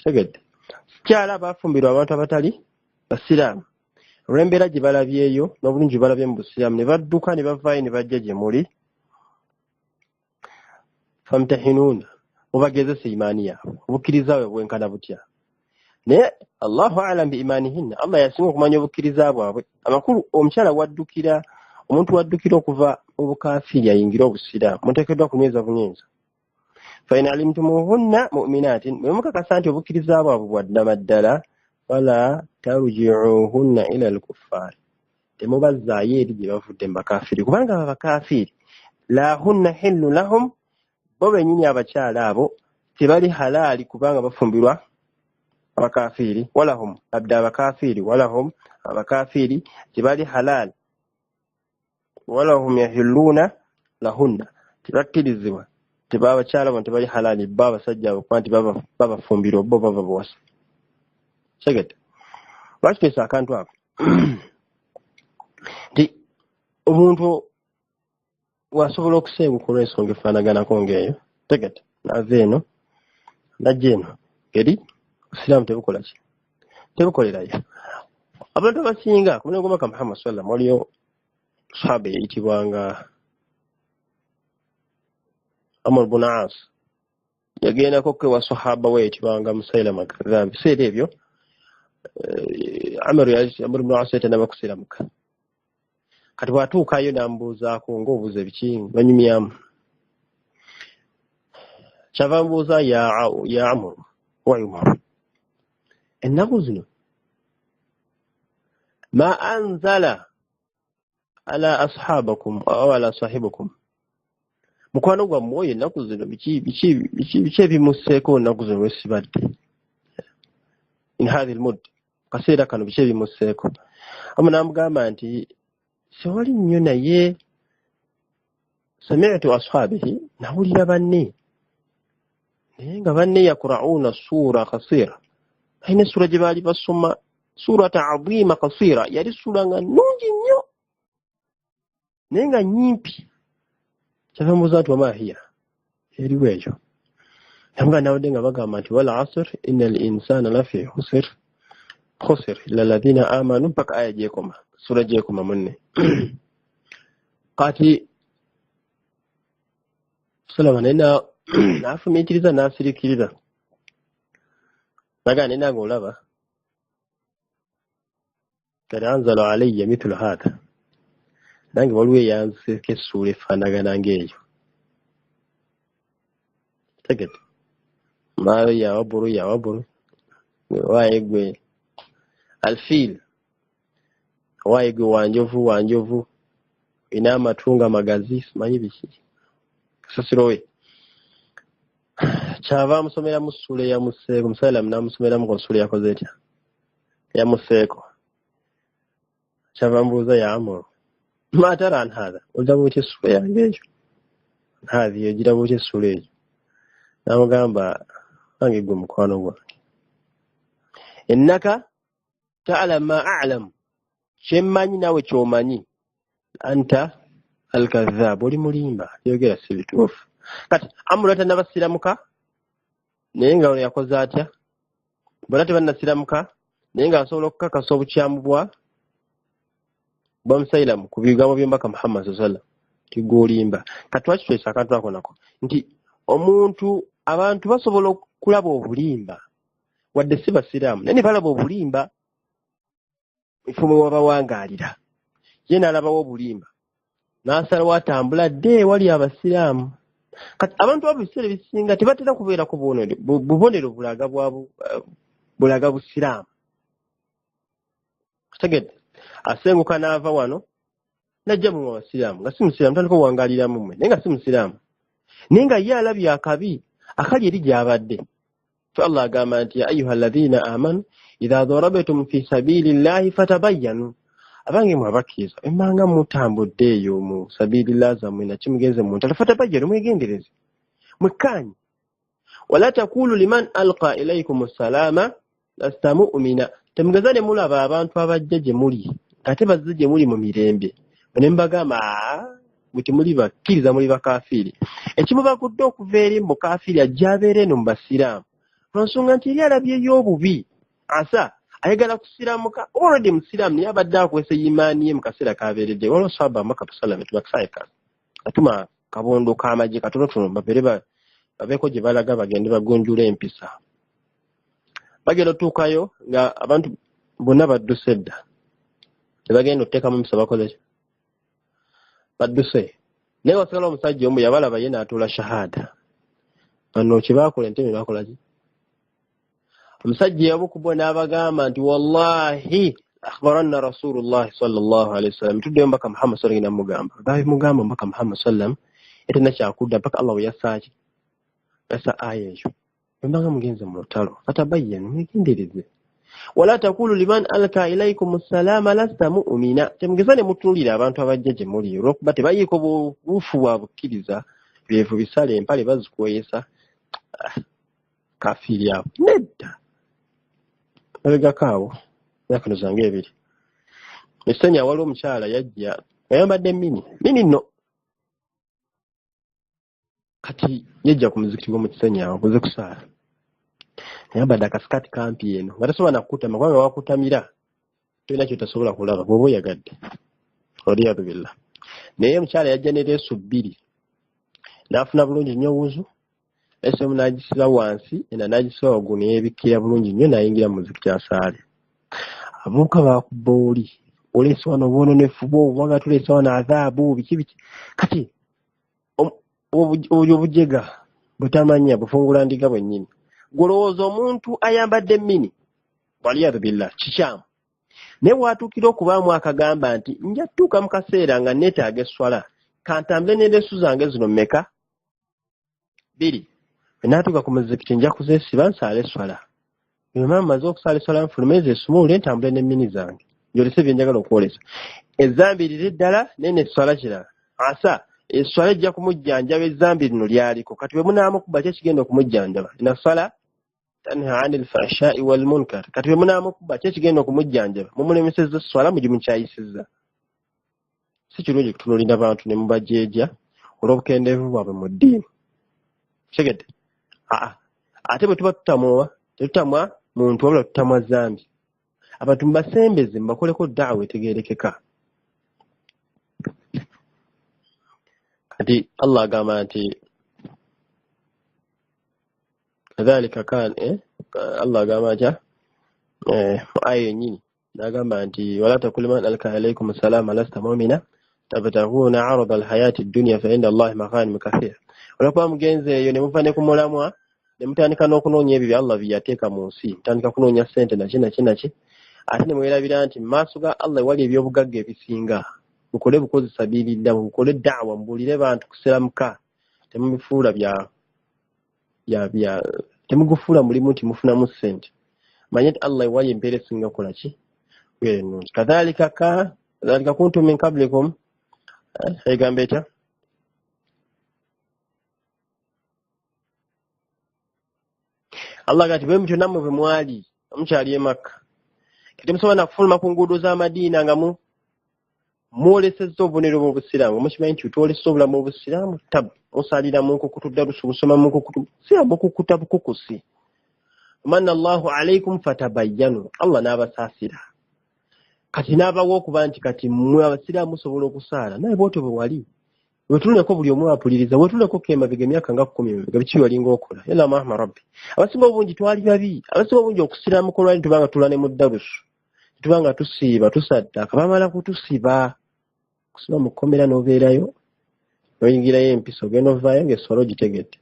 Tegedde kyala bafumbirwa abantu abatali basiraamu olw'embeera gye balabyeyo n'obulungi balabye mu busiraamu ne badduka ne bavaayo ne bajja gye muli. Famtahinuuna mubagezesa imaani yaabwe obukkiriza bwe bwenkana butya. ne Allahu a'lam bi imanihinna Allah yasinga okumanya obukkiriza bwabwe amakulu omukyala waddukira omuntu waddukira okuva mu bukafiri ayingira obusiraamu muteekeddwa kunyweza bunyinza fa in alimtumuhunna mu'minatin bwe mukakasa nti obukkiriza bwabwe bwaddamaddala fala tarji'uhunna ila al-kuffar temubazzaayo eri gye bavudde mu bakafiri kubanga abakafiri la hunna hillu lahum bo bennyini abakyala abo tebali halaali kubanga bafumbirwa abakafiri walahum abda abakafiri walahum abakafiri tebali halaali walahum yahilluna lahunna tebakkirizibwa tebabakyala bo tebali halaali bo abasajja abo kuba nti babafumbirwa bo bava buwasa segete lwaki twesa akantu ako nti omuntu wasobola okusenguka olw'ensonga efaanaganako ng'eyo tegete nava eno najja eno eri obusiraamu tebukola ki tebukolerayo abantu abasinga ku mulimu gw'omwaka Muhammad sallam waliyo sahaba eyayitibwanga Amr ibn As yagendako kwewa sahaba we yayitibwanga Musailama kadhaab biseera ebyo Amr ibn As yatanaba kusiramuka kati bwatuukayo n'ambuuzaako ng'obuuza biki banyumyamu kyava mbuuza ya Amr wa Umar ennaku zino ma anzala ala ashabakum aw ala sahibikum mukwano gwammwe oyo ennaku zino biki ebimusseeko ennaku zino wesibadde in hadhi almud kaseera kano biki ebimusseeko amu n'amugamba nti sewali nnyo naye sami'tu ashabihi nawulira banne naye nga banne yakura'una suura kasira ayina essura gye baali basoma surata azima kasira yali sura nga nnungi nnyo naye nga nyimpi kyava mbuuza nti wama hiya eriwo ekyo namuga nawadde nga bagamba nti wal asr inna al insana lafi khusr illa alladhina amanu mpaka aya gyekoma sura gyekoma munne kati salama nena nafumiitiriza n'asirikirira naga nena ng'olaba kale anzala alayya mithlu hadha nange waliwo eyanseeko essuula efaanagana ng'eyo tegete maayo yawabulu waaye gwe alfiil waaye gwe wanjovu ina amatunga magazi simanyi biki kasasirowe kyava amusomeramu ssuula eyamusseeko Musailama n'amusomeramu ku ssuula yakoze etya eyamusseeko kyava mbuuza ya Amr ma tara an hadha olaba otya essula yange ekyo hadhi ogiraba otya essula eyo n'amugamba nange gwe mukwano gwange innaka ta'lam ma a'lam kyemmanyi nawe ky'omanyi anta alkadhaab oli mulimba yogera si bituufu kati Amr tannabasiramuka naye nga yakoze atya bona tebannasiramuka naye nga asobola okukakasa obukyamu bwa Musailama ku bigambo by'omubaka Muhammad sallallahu alaihi wasallam olimba kati lwaki twesa akantu ako nako nti abantu basobola okulaba obulimba wadde si basiraamu naye ne balaba obulimba ifumu wabawangaalira ye n'alabawo obulimba n'asalawo atambula dde wali abasiraamu kati abantu abo biseera ebisinga tebatera kubeera ku bubonero bulaga busiraamu kitegedde asenguka n'ava wano najja mu abasiraamu nga si musiraamu tandika obuwangaaliramu mmwe naye nga si musiraamu naye nga ye alabye akabi akali eri gy'abadde so Allah agamba nti ya ayuha alladhina amanu idha darabtum fi sabilillahi fatabayyanu abange mwabakkiriza emmanga mutambudde eyo mu sabilillah zammwe nakimugenze mu ntalo fatabayyanu mwegendereze mwekkaanyi wala takulu liman alqa ilaykum assalama lasta mu'mina temugazane mulaba abantu abajja gye muli ate bazze gye muli mu mirembe ne mbagamba buti muli bakkiriza muli bakafiiri ekimubagudde okuva eri mu kafiiri ajja abeera eno mu basiraamu lwansonga nti eri alabyeyo obubi asa ayagala kusiramuka already musiraamu naye abadde akwesa imaani ye mu kaseera kabeeredde waliwo sahaba Makka sallam tubakisayika atuma kabondo k'amagye katonotono babeeko gye balaga bagende bagonjula empisa bagenda otuukayo nga abantu bonna badduse edda tebagenda okuteekamu misa bakoze badduse naye wasigala omusajja omu yabalaba ye n'atuula shahada bano kyebakola entebe bakola ki omusajja yabukubo n'abagamba nti wallahi akhbaranna rasulullah sallallahu alaihi wasallam tuddeyo mbaka Muhammad sallallahu alaihi wasallam mugamba babimugamba mbaka Muhammad sallam etena kyakudda mpaka Allah yasaaki yasa aya eyo mbanga mugenze mu lutalo fatabayyanu mwegendereze wala takulu liman alka ilaykum assalama lasta mu'mina temugezane mutulira abantu abajja gye muli olwokuba tebayiiko buufu bwa bukkiriza byevu bisale empale bazikweyesa kafiri abo nedda abegakaawo yakano zange ebiri esenya wali omukyala yajja yayambadde mini nno kati yajja ku muzikiti gw'omu kisenya awo kuze kusaala yayambadde akasikati kampi eno nga tasobola nakukutama kubanga wakutamira tolina kyotasobola kulaba bw'oba oyagadde waliyadu billah naye omukyala yajja ne leesu bbiri n'afuna bulungi nnyo wuzu esemu n'agisiba wansi ena n'agisiba waggulu neyebikkira bulungi nnyo n'ayingira mu muzikiti asaale abuuka baakubba oli oleese wano obwononefu bwo obwanga tuleese wano adhaabu biki kati obujega butamanya bufungula ndiga bwennyini golowooza omuntu ayambadde mini waliyadu billah kikyamu naye bw'atuukira okubaamu akagamba nti nja tutuuka mu kaseera nga neetaaga esswala kantambule n'endeesu zange zino mmeka 2 naatuuka ku muzikiti nja kuzeesiba nsaala esswala mama maze okusaala esswala nfulumeeze esumuule ntambule n'emmini zange njolese bye njagala okwolesa ezzambirire ddala nene esswala kirala asa esswala ejja kumujjanjaba ezzambi lino lyaliko kati bwe munaamukuba ki ekigenda okumujjanjaba ina swala tanha anil fahshai wal munkar kati bwe munaamukuba ki ekigenda okumujjanjaba mumulemesezza esswala mugimukyayisizza si kirungi kutunuulira abantu ne mubajeeja olw'obukendeevu bwabwe mu ddiini tegedde ate bwe tuba tutamwa tetutamwa muntu wabula tutamwa zambi abantu mbasembeze mbakoleko daawa etegeerekeka kati Allah agamba nti kadhalika kan Allah agamba atya aya yennyini n'agamba nti wala takul man alka alaykum assalama lasta mu'mina tabtaghuna 'arada alhayati ad-dunya fa inda Allahi maghanim kathira olwokuba mugenzi eyo ne muva ne ku mulamwa ne mutandika n'okunoonya ebyo bya Allah byateeka mu nsi mutandika kunoonya ssente naki ate ne mwerabira nti mu maaso ga Allah wali ebyobugagga ebisinga mukole bukozi sabiilillah mukole da'wa mbuulire bantu kusiramuka temubifuula temugufuula mulimu nti mufunamu ssente manye nti Allah wali empeera esinga kola ki ennungi kadhalika kuntum min qablikum egamba etya Allah gati bwe mutyo nammwe bwe mwali omukyali e Makka kati musobola nakufuluma ku nguudo z'Amadiina nga mwolesezza obubonero bw'obusiraamu mukimanyi nti twolesezza obulamu obusiraamu tabu osalira mu nkukutu darusu busoma mu nkukutu siraamu bukukuta bukukusi manna Allahu alaykum fatabayyanu Allah n'abasaasira kati n'abawa okuba nti kati mmwe abasiraamu musobola okusaala naye bwotyo bwe wali wetuleko buli omu apuliriza wetuleko kemabega emyaka nga 10 biki walinga okola yalla mahma rabbi abasinga obungi twali babi abasinga obungi okusiraamu kolwali tubanga tulane mu darusu tubanga tusiiba tusaddaaka bamala kutusiba kusiba mu kkomera n'obeerayo noyingirayo empiso ogenda ovaayo ng'esswala ogitegedde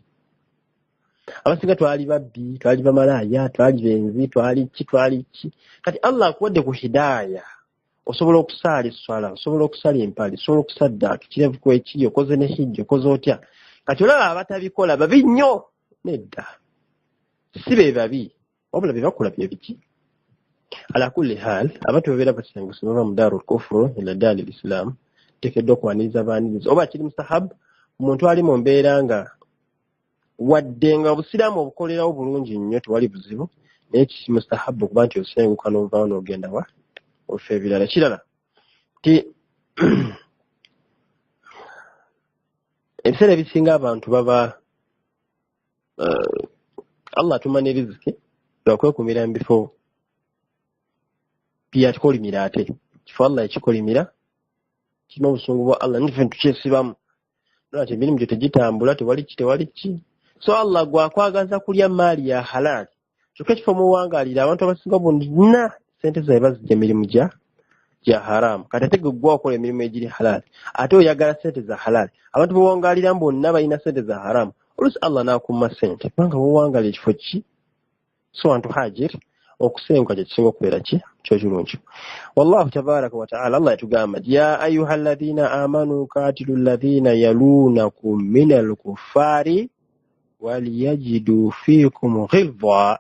abasinga twali babbi twali bamalaaya twali benzi twali ki kati Allah akuwadde ku hidaaya osobola okusaala esswala osobola okusala empale osobola okusaddaaka kirevu kwekiri okoze ne hijja okoze otya kati olaba abatabikola babi nnyo nedda si be babi wabula bye bakola bye biki ala kulli hal abantu babeera basenguse bava mu daarul kufru ila daaril islam tekeddwa okwaniriza baaniriza oba kiri mustahabu omuntu ali mu mbeera nga wadde nga obusiraamu obukolerawo bulungi nnyo tewali buzibu naye kiri mustahabu okuba nti osenguka n'ovaawo n'ogenda wa ofe ebirala kirala ti ebiseera ebisinga abantu baba Allah atumanyi riziki lwakwekumira mu bifo byatukolimira ate kifo Allah ekikolimira kirina obusungu bwa Allah nife tukyesibamu nolwati emirimu gyo tegitambula tewali ki so Allah gwakwagaza kulya maali ya halali kyokka ekifo muwangaalira abantu abasinga bonna sente zaabwe bazijja emirimu gya haramu. Kati ate gwe wakola emirimu egiri halaali ate oyagala sente za halaali. Abantu bawangaalira bonna balina sente za haramu. Oluusi Allah n'akumma sente kubanga bawangaalira ekifo ki so wantu hajir okusenguka kye kisinga okubeera kyo kirungi. Wallahu tabaraka wa ta'ala Allah yatugamba ya ayuha alladhina amanu qatilu alladhina yalunakum minal kuffari waliyajidu fiikum ghilza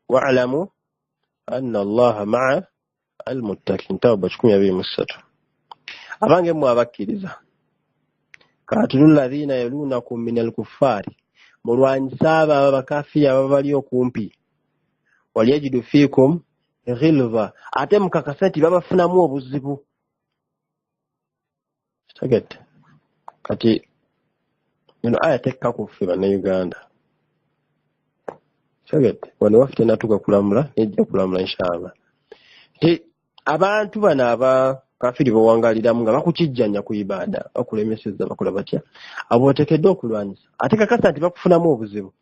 wa'lamu anna Allaha ma'a al-muttaqin. Tawba 123. Abange mu abakkiriza qatilu alladhina yalunakum minal kuffari mulwanyisa abo abakafiri ababali okumpi waliyajidu fiikum ghilza ate mukakasa nti babafunamu obuzibu. Tegedde kati eno aya tekka kuffe bannayuganda. Tegedde wano waffe natuka kulamula nejja kulamula inshallah. Abantu bano abakafiri bawangaaliramu nga bakukijjanya ku ibaada bakulemesezza bakola batya abo oteekeddwa okulwanyisa ate kakasa nti bakufunamu obuzibu.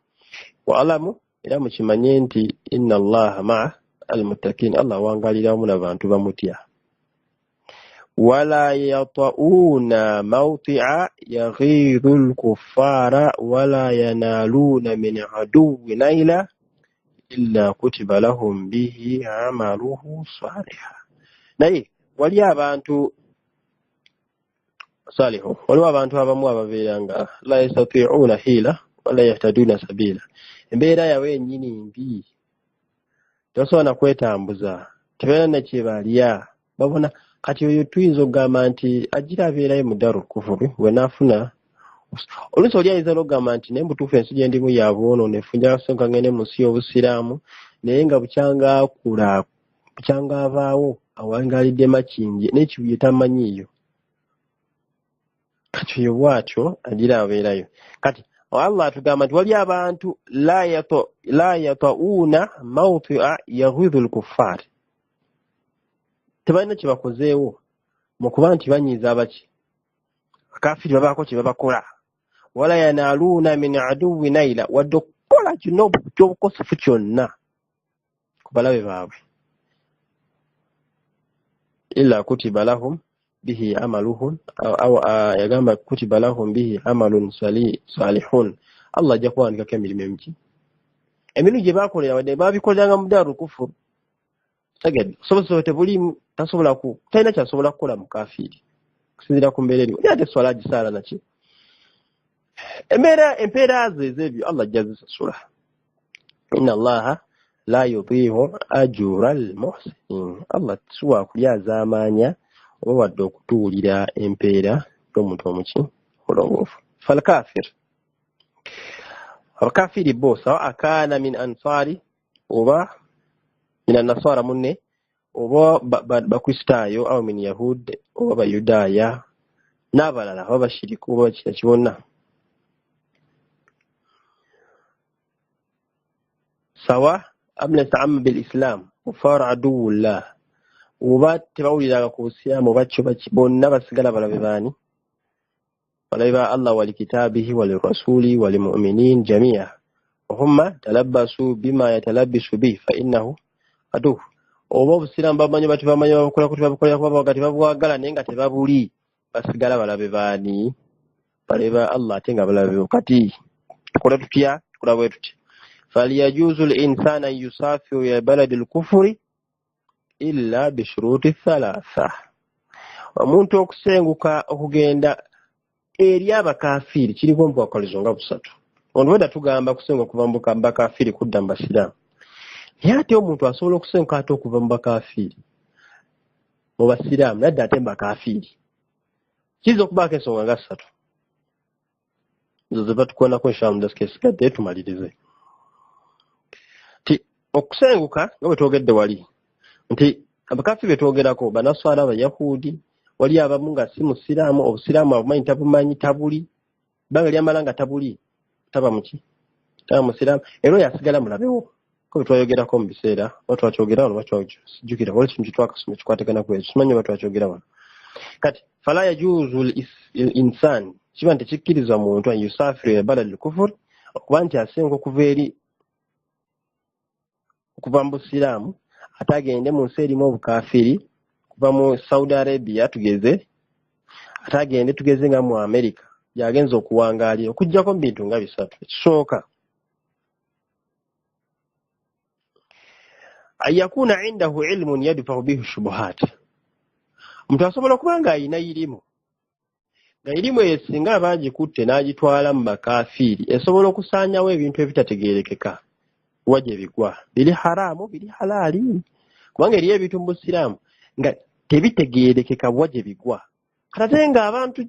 Wa alamu era mukimanye nti inna Allaha ma'a al-muttaqin Allah wangaaliramu n'abantu bamutya. Wala yata'una mawti'a yaghidhu al-kuffara wala yanaluna min aduwwin naila illa kutiba lahum bihi amaluhu salihah. Naye wali abantu salihu waliwo abantu abamu ababeera nga la yastati'una hila wala yahtaduna sabila. Embeera yawe ennyini mbi tosobola kwetambuza tebeera na kye balya babona. Kati oyo tuyinza okugamba nti agira abeerayo mu daru kufuru we naafuna oluusi oli ayinza n'okugamba nti naye mutuufu ensi gye ndimu ya bwonoone funja kasonga ngende mu nsi y'obusiraamu naye nga bukyanga akula bukyanga avaawo awangaalidde makingi n'ekibuye tamanyiiyo. Kati oyo bw'atyo agira abeerayo. Kati Allah atugamba nti wali abantu la yata'una mawti'a yaghidhu al-kuffar tebalina kye bakozeewo mu kuba nti banyiiza abaki bakafiri babaako kye babakola. Wala yanaaluuna min aduwwin naila wadde okukola kino ky'obukosefu kyonna ku balabe baabwe illa kutiba lahum bihi amaluhum yagamba kutiba lahum bihi amalun salihun. Allah ajja kuwandikako emirimu emiki emirimu gye baakolera wadde baabikoleranga mu daaru kufuru. Tegedde sobola tebulimu tasobola talina kyasobola kukola mu kafiri kusinziira ku mbeera eriwo ate swala gisaala naki empeera ze ez'ebyo Allah ajja zisasula. Inna Allaha la yudhi'u ajra al-muhsinin. Allah tisuwa kulyaza amaanya oba wadde okutuulira empeera y'omuntu omuki olongoofu. Falkafir abakafiri bo sawa akaana min ansari oba min an-nasara munne oba bakristaayo awo min yahud oba bayudaaya n'abalala oba bashiriku oba kina kibonna sawa am yasta'ammu bil islam kufar aduwullah oba tebawuliraga ku busiraamu oba kyo bonna basigala balabe baani balabe ba Allah wa likitaabihi wa lirasuli wa lilmu'minin jami'a humma talabbasu bima yatalabbisu bihi fa innahu aduwwu. Oba obusiraamu bamanyi bati bamanyi babukola kuti babukolera kuba wakati babwagala naye nga tebabuli basigala balabe baani balabe ba Allah ate nga balabe kati tukola tutya tukola bwe tutya. فليجوز الإنسان أن يسافر إلى بلد الكفر إلا بشروط ثلاثة. Omuntu okusenguka okugenda eri abakafiri kiriko mpwakalizo nga busatu. Ono weda tugamba kusenguka okuva mu bakafiri kudda mu basiraamu. Naye ate omuntu asobola okusenguka ate okuva mu bakafiri mu basiraamu nadda ate mu bakafiri. Kiyinza okubaako ensonga nga ssatu. Zo ze batukwonako inshallah mu dasika esigadde tumalirize. Okusenguka nga bwe twogedde wali nti abakafiri betwogerako banaswala abayahudi wali abamu nga si musiraamu obusiraamu abumanyi tabumanyi tabuli banga lyamala nga tabuli taba muki taba musiraamu era yasigala mulabewo ko betwayogerako mu biseera batwakyogera wano batwajjukira wali kintu twakasoma kikwatagana ku ekyo simanyi batwakyogera wano. Kati fala yajuzu al-insan kiba nti kikkiriza muntu an yusafiru ila balad al-kufur okuba nti asenguka okuva eri okuva mu busiraamu ate agende mu nsi erimu obukafiri kuva mu Saudi Arabia tugeze ate agende tugeze nga mu America yagenza okuwangaalira okujjako mu bintu nga bisatu. Ekisooka ayakuna indahu ilmun yadfa'u bihi shubuhat. Omuntu asobola okuba nga ayina irimu nga irimu eyo singa abagikutte n'agitwala mu bakafiiri esobola okusaanyawo ebintu ebitategeerekeka wajje bigwa biri haramu biri halaali kubanga eriyo ebintu mu busiraamu nga tebitegeerekeka wajje bigwa ate nga abantu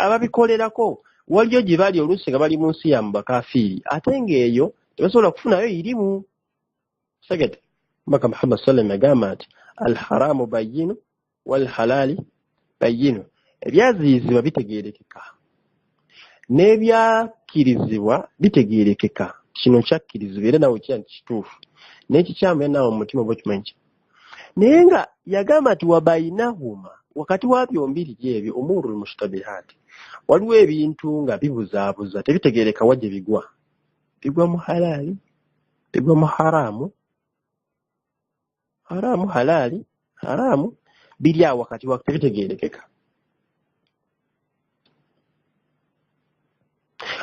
ababikolerako waliyo gye bali oluusi nga bali mu nsi ya mu bakafiiri ate ng'eyo tebasobola kufunayo irimu. Sagete Mbaka Muhammad sallam agamba nti alharamu bayinu walhalaali bayinu. Ebyaziyizibwa bitegeerekeka n'ebyakkirizibwa bitegeerekeka. Kino kyakkirizibwa era nawe kya kituufu n'ekikyamu era nawe mu mutima oba okimanyi. Naye nga yagamba nti wabayinahuma wakati wa byombiri ebyo umurul mushtabihaati waliwo ebintu nga bibuzaabuza tebitegeereka wajje bigwa mu halaali bigwa mu haramu halaali haramu biri awo wakati wa tebitegeerekeka.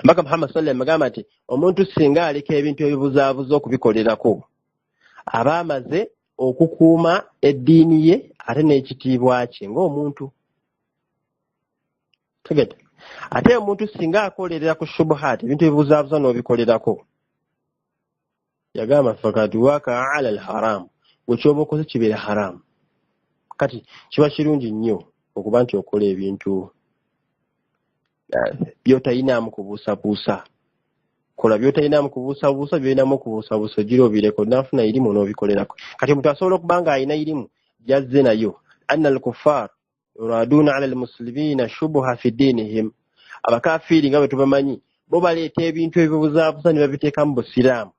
Mbaka Muhammad sallallahu agamba nti omuntu singa aleka ebintu ebibuzaabuza okubikolerako aba amaze okukuuma eddiini ye ate n'ekitiibwa kye ng'omuntu. Tegete ate omuntu singa akolerera ku shubuhaati ebintu ebibuzaabuza n'obikolerako yagamba fakati waka ala alharamu wekyoba okoze kibeera haramu. Kati kiba kirungi nnyo okuba nti okola ebintu by'otalinamu kubuusabuusa. Kola by'otalinamu kubuusabuusa by'olinamu okubuusabuusa gira obireko nafuna irimu n'obikolerako. Kati omuntu asobola okuba nga alina irimu gyazze nayo anna al-kuffar yuraduna ala al-muslimina shubuha fi dinihim. Abakafiiri nga bwe tubamanyi bo baleeta ebintu ebibuzaabuza ne babiteeka mu busiraamu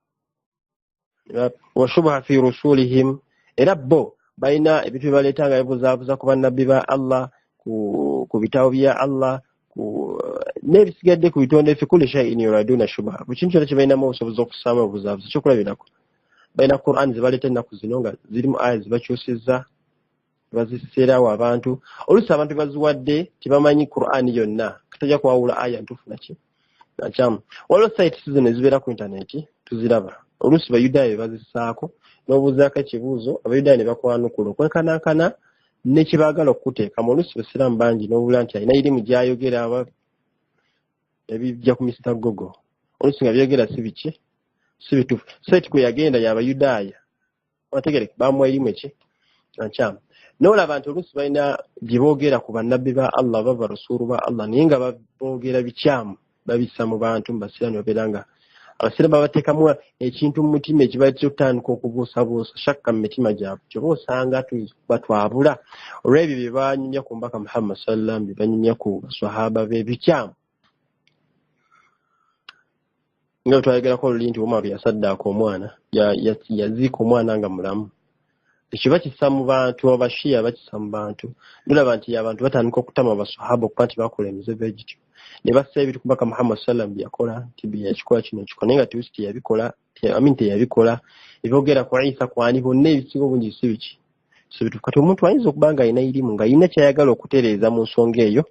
wa shubuha fi rusulihim era bo balina ebintu bye baleeta nga bibuzaabuza ku bannabbi ba Allah ku bitabo bya Allah n'ebisigadde ku bitonde fi kulli shay'in yuraduna shubuha. Buli kintu kyonna kye balinamu obusobozi okussaamu obuzaabuza kyokulabirako balina Qur'an ze baleeta ennaku zino nga zirimu aya ze bakyusizza bazisseerawo abantu. Oluusi abantu baziwadde tebamanyi Qur'an yonna katajja kwawula aya ntuufu naki nakyamu. Waliwo sites zino ezibeera ku intaneti tuziraba oluusi bayudaaya bazissaako n'obuuzaako ekibuuzo abayudaaya ne bakwanukula okwekanankana ne kye baagala okuteekamu. Oluusi basiraamu bangi n'obula nti alina irimu gy'ayogera ebijja ku Mr. Google oluusi nga byogera si biki si bituufu. Site kwe yagenda y'abayudaaya wategereka bamuwa irimu eki nakyamu. N'olaba nti oluusi balina gye boogera ku bannabbi ba Allah baba rasuulu ba Allah naye nga boogera bikyamu babissa mu bantu mu basiraamu babeera nga abasiraamu babateekamu ekintu mu mutima ekibaletera okutandika okubuusabuusa shakka mu mitima gyabwe kyoba osanga batwabula olw'ebyo bye banyumya ku mbaka Muhammad sallam bye banyumya ku basahaba be bikyamu. Nga twayogerako oluli nti Umar yasaddaaka omwana yaziika omwana nga mulamu. Ekyo bakissa mu bantu abashiya bakissa mu bantu nolaba nti abantu batandika okutama abasahaba okuba nti bakola emizizo egityo ne bassa ebintu kubaka Muhammad sallam byakola nti byakikola kino kikola naye nga tuusi teyabikola teyabikola ebyogera ku Isa kwani bonna ebisinga bungi si biki si bituufu. Kati omuntu ayinza okuba nga alina irimu nga alina kyayagala okutereeza mu nsonga eyo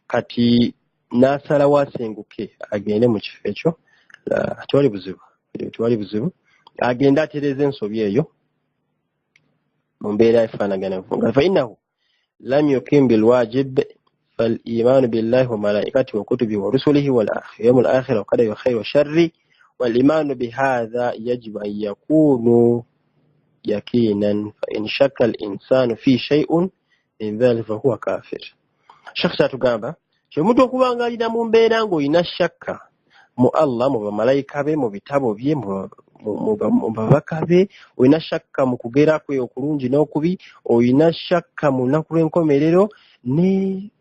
kati n'asalawo asenguke agende mu kifo ekyo tewali buzibu agende atereeza ensobi eyo mu mbeera efaanagana enfunga. Fainnahu lam yukim bilwajib فالإيمان بالله وملائكته وكتبه ورسله واليوم الآخر وقدر الخير والشر والإيمان بهذا يجب أن يكون يقينا فإن شك الإنسان في شيء من ذلك فهو كافر. شخص تقابل kyomuntu okubanga alina mu mbeera ng'olina shakka mu Allah mu bamalayika be mu bitabo bye mu babaka be olina shakka mu kugera kwe okulungi n'okubi olina shakka mu lunaku lw'enkomerero ne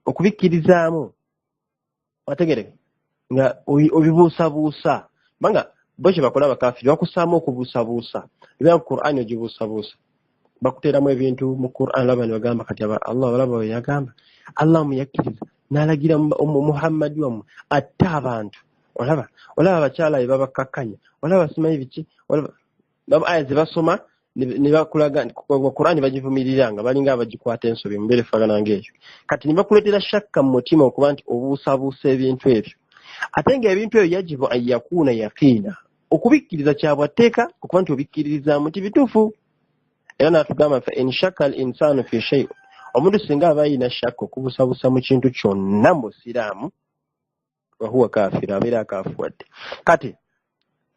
okubikkirizaamu wategereka nga obibuusabuusa banga bo kye bakola abakafiri bakussaamu okubuusabuusa ebya Qur'an ogibuusabuusa bakuteeramu ebintu mu Qur'an laba ne bagamba kati Allah balaba yagamba Allah muyakkiriza n'alagira Muhammad wamu atta abantu olaba abakyala babakakkanya, olaba basimayo biki, olaba aya ze basoma ne bakulaga Qur'ani bagivumirira nga balinga abagikwata ensobi mu mbeera efaanana ng'eyo. Kati ne bakuleetera shakka mu mutima okuba nti obuusabuusa ebintu ebyo. Ate ng'ebintu ebyo yajibu an yakuuna yaqiina. Okubikkiriza kya bwatteeka okuba nti obikkiririzaamu nti bituufu. Era n'atugamba fa in shakka al insaanu fi shay', omuntu singa aba ayina shakka okubuusabuusa mu kintu kyonna mu busiraamu, wa huwa kaafiru, abeera akaafuwadde. Kati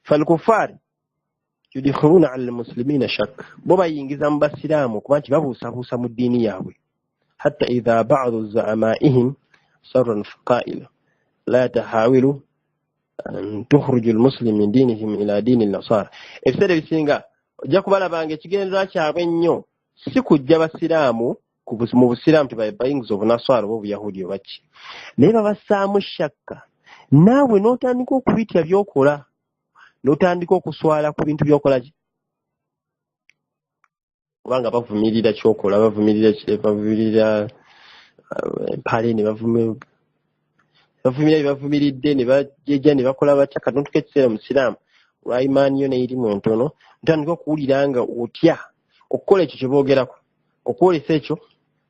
falkufaari yudkhiluna ala almuslimina shakk, bo bayingiza mu basiraamu kuba nti babuusabuusa mu ddiini yaabwe. Hatta idha ba'du za'amaihim sarran faqaila la tahawilu an tukhruju almuslim min dinihim ila diini an-nasara. Ebiseera ebisinga ojja kubalabanga ekigendererwa kyabwe ennyo si kujja basiraamu mu busiraamu tebayingiza obunaswara oba obuyahudi oba ki, naye babassaamu shakka. Naawe n'otandika okubitya by'okola, n'otandika okuswala ku bintu by'okola ki, kubanga bavumirira kyokola, bavumirira empale, ne bavumiridde ne bajeja ne bakola batya. Kati n'otuuka ekiseera musiraamu olwa imaani yo neerimu entono, otandika okuwulira nga otya okukola ekyo kye boogerako, okwolesa ekyo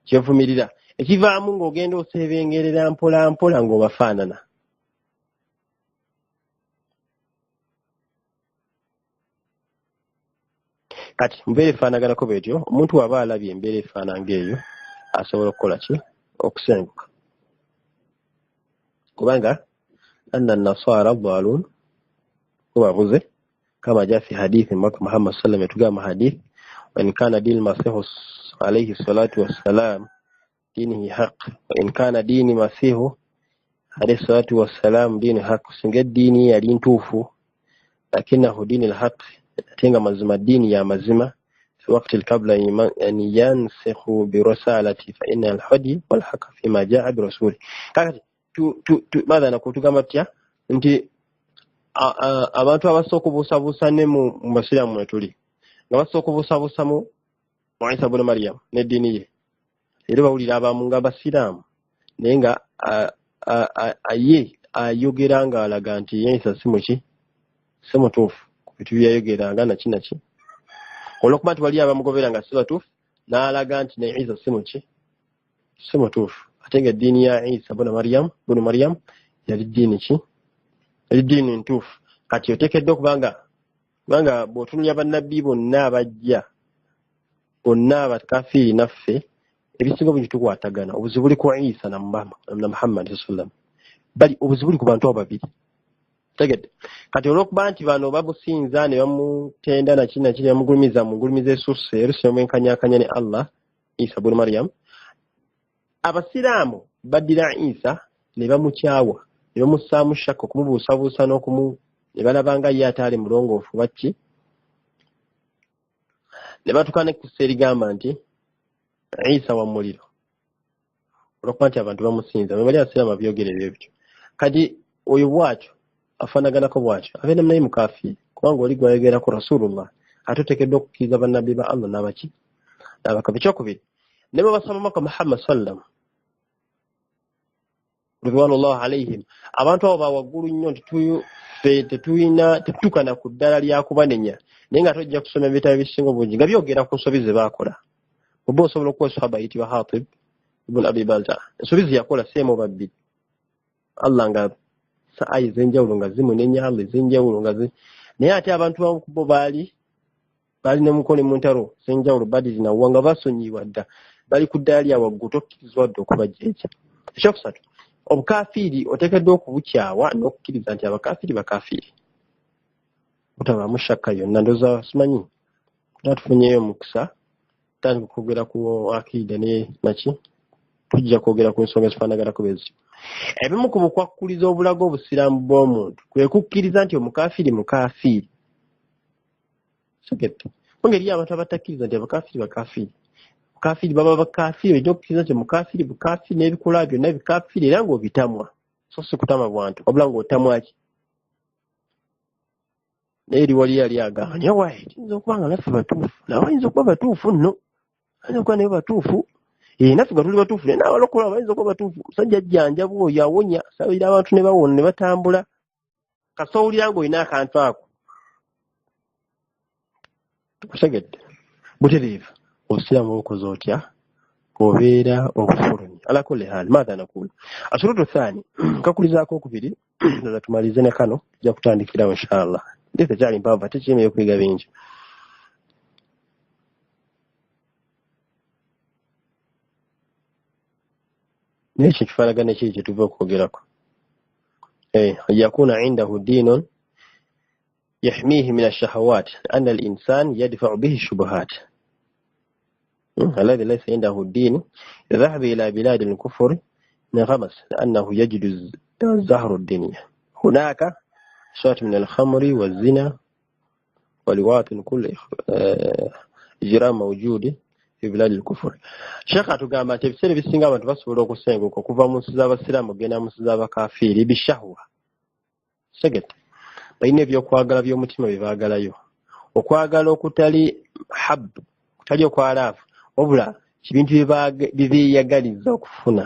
kyevumirira, ekivaamu ng'ogenda oseebengerera mpola mpola ng'obafaanana. Kati mbeera efaanaganako bwetyo, omuntu waba alabye embeera efaana ng'eyo asobola okukola ki? Okusenguka. Kubanga anna nasara dhalun wabuze kama jaa fi hadithi Muhammad sallam yatugama hadith wa in kana dini masihu alayhi salatu wassalam dinihi haq wa in kana dini masihu alayhi salatu wassalam dini haq, singa dini yali ntuufu lakinahu dini alhaq, tenga mazima dini ya mazima fi waqti qabla an yansikhu bi risalati fa inna alhadi wal haq fi ma jaa bi rasuli. Kakati madha nakutugamba tutya nti abantu abasooka okubuusabuusa ne mu basiraamu mwe tuli nga basooka okubuusabuusa mu Isa ibn Maryam n'eddiini ye, era bawulira abamu nga basiraamu naye nga ye ayogera nga alaga nti Isa si mutuufu ku bintu byayogeranga naki olw'okuba nti wali abamugobera nga si batuufu, n'alaga nti ne Isa si mutuufu. Ate nga eddiini ya Isa ibn Maryam yali ddiini ki? Yali ddiini ntuufu. Kati oteekeddwa okubanga bw'otunulya bannabbi bonna abajja, bonna abakafiiri naffe, ebisinga bingi tukwatagana. Obuzibu buli ku Isa na Muhammad sallam, bali obuzibu buli ku bantu abo babiri. Tegedde. Kati olw'okuba nti bano bamusinza ne bamutenda naki bamugulumiza mu ngulumiza esusse erusi omwenkanyakanya ne Allah, Isa ibn Maryam, abasiraamu baddira Isa ne bamukyawa, ne bamussaamu shakka, okumubuusabuusa ne balabanga ye ataali mulongoofu baki, ne batukana ekkusa erigamba nti Isa wa muliro, olw'okuba nti abantu bamusinza. Bwe bali abasiraamu abyogera ebyo bityo. Kati oyo bw'atyo afaanaganako bw'atyo abeera naye mukaafiiri, kubanga oli gwayogera ku Rasulullah ate oteekeddwa okukkiriza bannabbi ba Allah n'abaki n'abakabi. Ekyokubiri, ne bwe basaba Muhammad sallam ridwanullah alaihim, abantu abo bawaggulu nnyo nti tetutukana ku ddala lya kubanenya, naye nga tojja kusoma ebitabo ebisinga obungi nga byogera ku nsobi ze baakola. Oba osobola okuwa sahaba ayitibwa Hatib ibn Abi Balta, ensobi ze yakola seemu babiri, Allah nga saayi ez'enjawulo nga zimunenya, Allah ez'enjawulo nga naye ate abantu bo baali ne mukono mu ntalo ez'enjawulo Badiri na Uhud nga basonyiwa dda, bali ku ddala lya waggulu, tokkirizibwa dda okubajjeeja. Ekyokusatu, obukafiiri oteekeddwa okubukyawa n'okukkiriza nti abakafiiri bakafiiri, butabaamu shakka yonna. Ndowooza simanyi natufunyeyo omukisa tutandika okwogera ku akiida ne naki, tujja kwogera ku nsonga ezifaanaganako bwezityo. Ebimu ku bukwakkuliza obulaga obusiraamu bw'omuntu kwe kukkiriza nti omukafiiri mukafiiri. Segedde ngeri abantu abatakkiriza nti abakafiiri bakafiiri, mukafiiri baba bakafiiri, olina okukkiriza nti mukafiiri bukafiiri n'ebikola byonna bikafiiri, era ng'obitamwa, so si kutama bwantu wabula ng'otamwa ki. Naye eri wali yali agamba nti wayi tuyinza okuba nga naffe batuufu, nawe bayinza okuba batuufu nno, bayinza okuba naye batuufu, naffe nga tuli batuufu, naye n'abalokola bayinza okuba batuufu. Musajja ajjanjaba oyo awonya, asabira abantu ne bawona ne batambula. kasawulira ng'olina akantu ako otegedde butereevu obusiraamu bukoze otya obeera obufulumye ala kulli haal maatha nakulu ashurutu thani kakulizaako okubiri ndoza tumalize ne kano tujja kutandikirawo inshallah ndi tekyali mpanvu ate kirina ebyokuyiga bingi naye ekyo kifaanagana ekiri kye tuva okwogerako yakuna indahu dinun يحميه من الشهوات أن الإنسان يدفع به الشبهات الذي ليس عنده الدين يذهب إلى بلاد الكفر نغمس لأنه يجد الزهر الدنيا هناك شوية من الخمر والزنا ولواط كل إجرام موجود في بلاد الكفر شيخ تقام تفسير بالسنغا وتفسر لك السنغا كوفا مسزا والسلام وجينا مسزا وكافير بالشهوة سجد balina ebyokwagala by'omutima bye baagalayo okwagala okutali hab kutali okwalaavu wabula kibintu bye beeyagaliza okufuna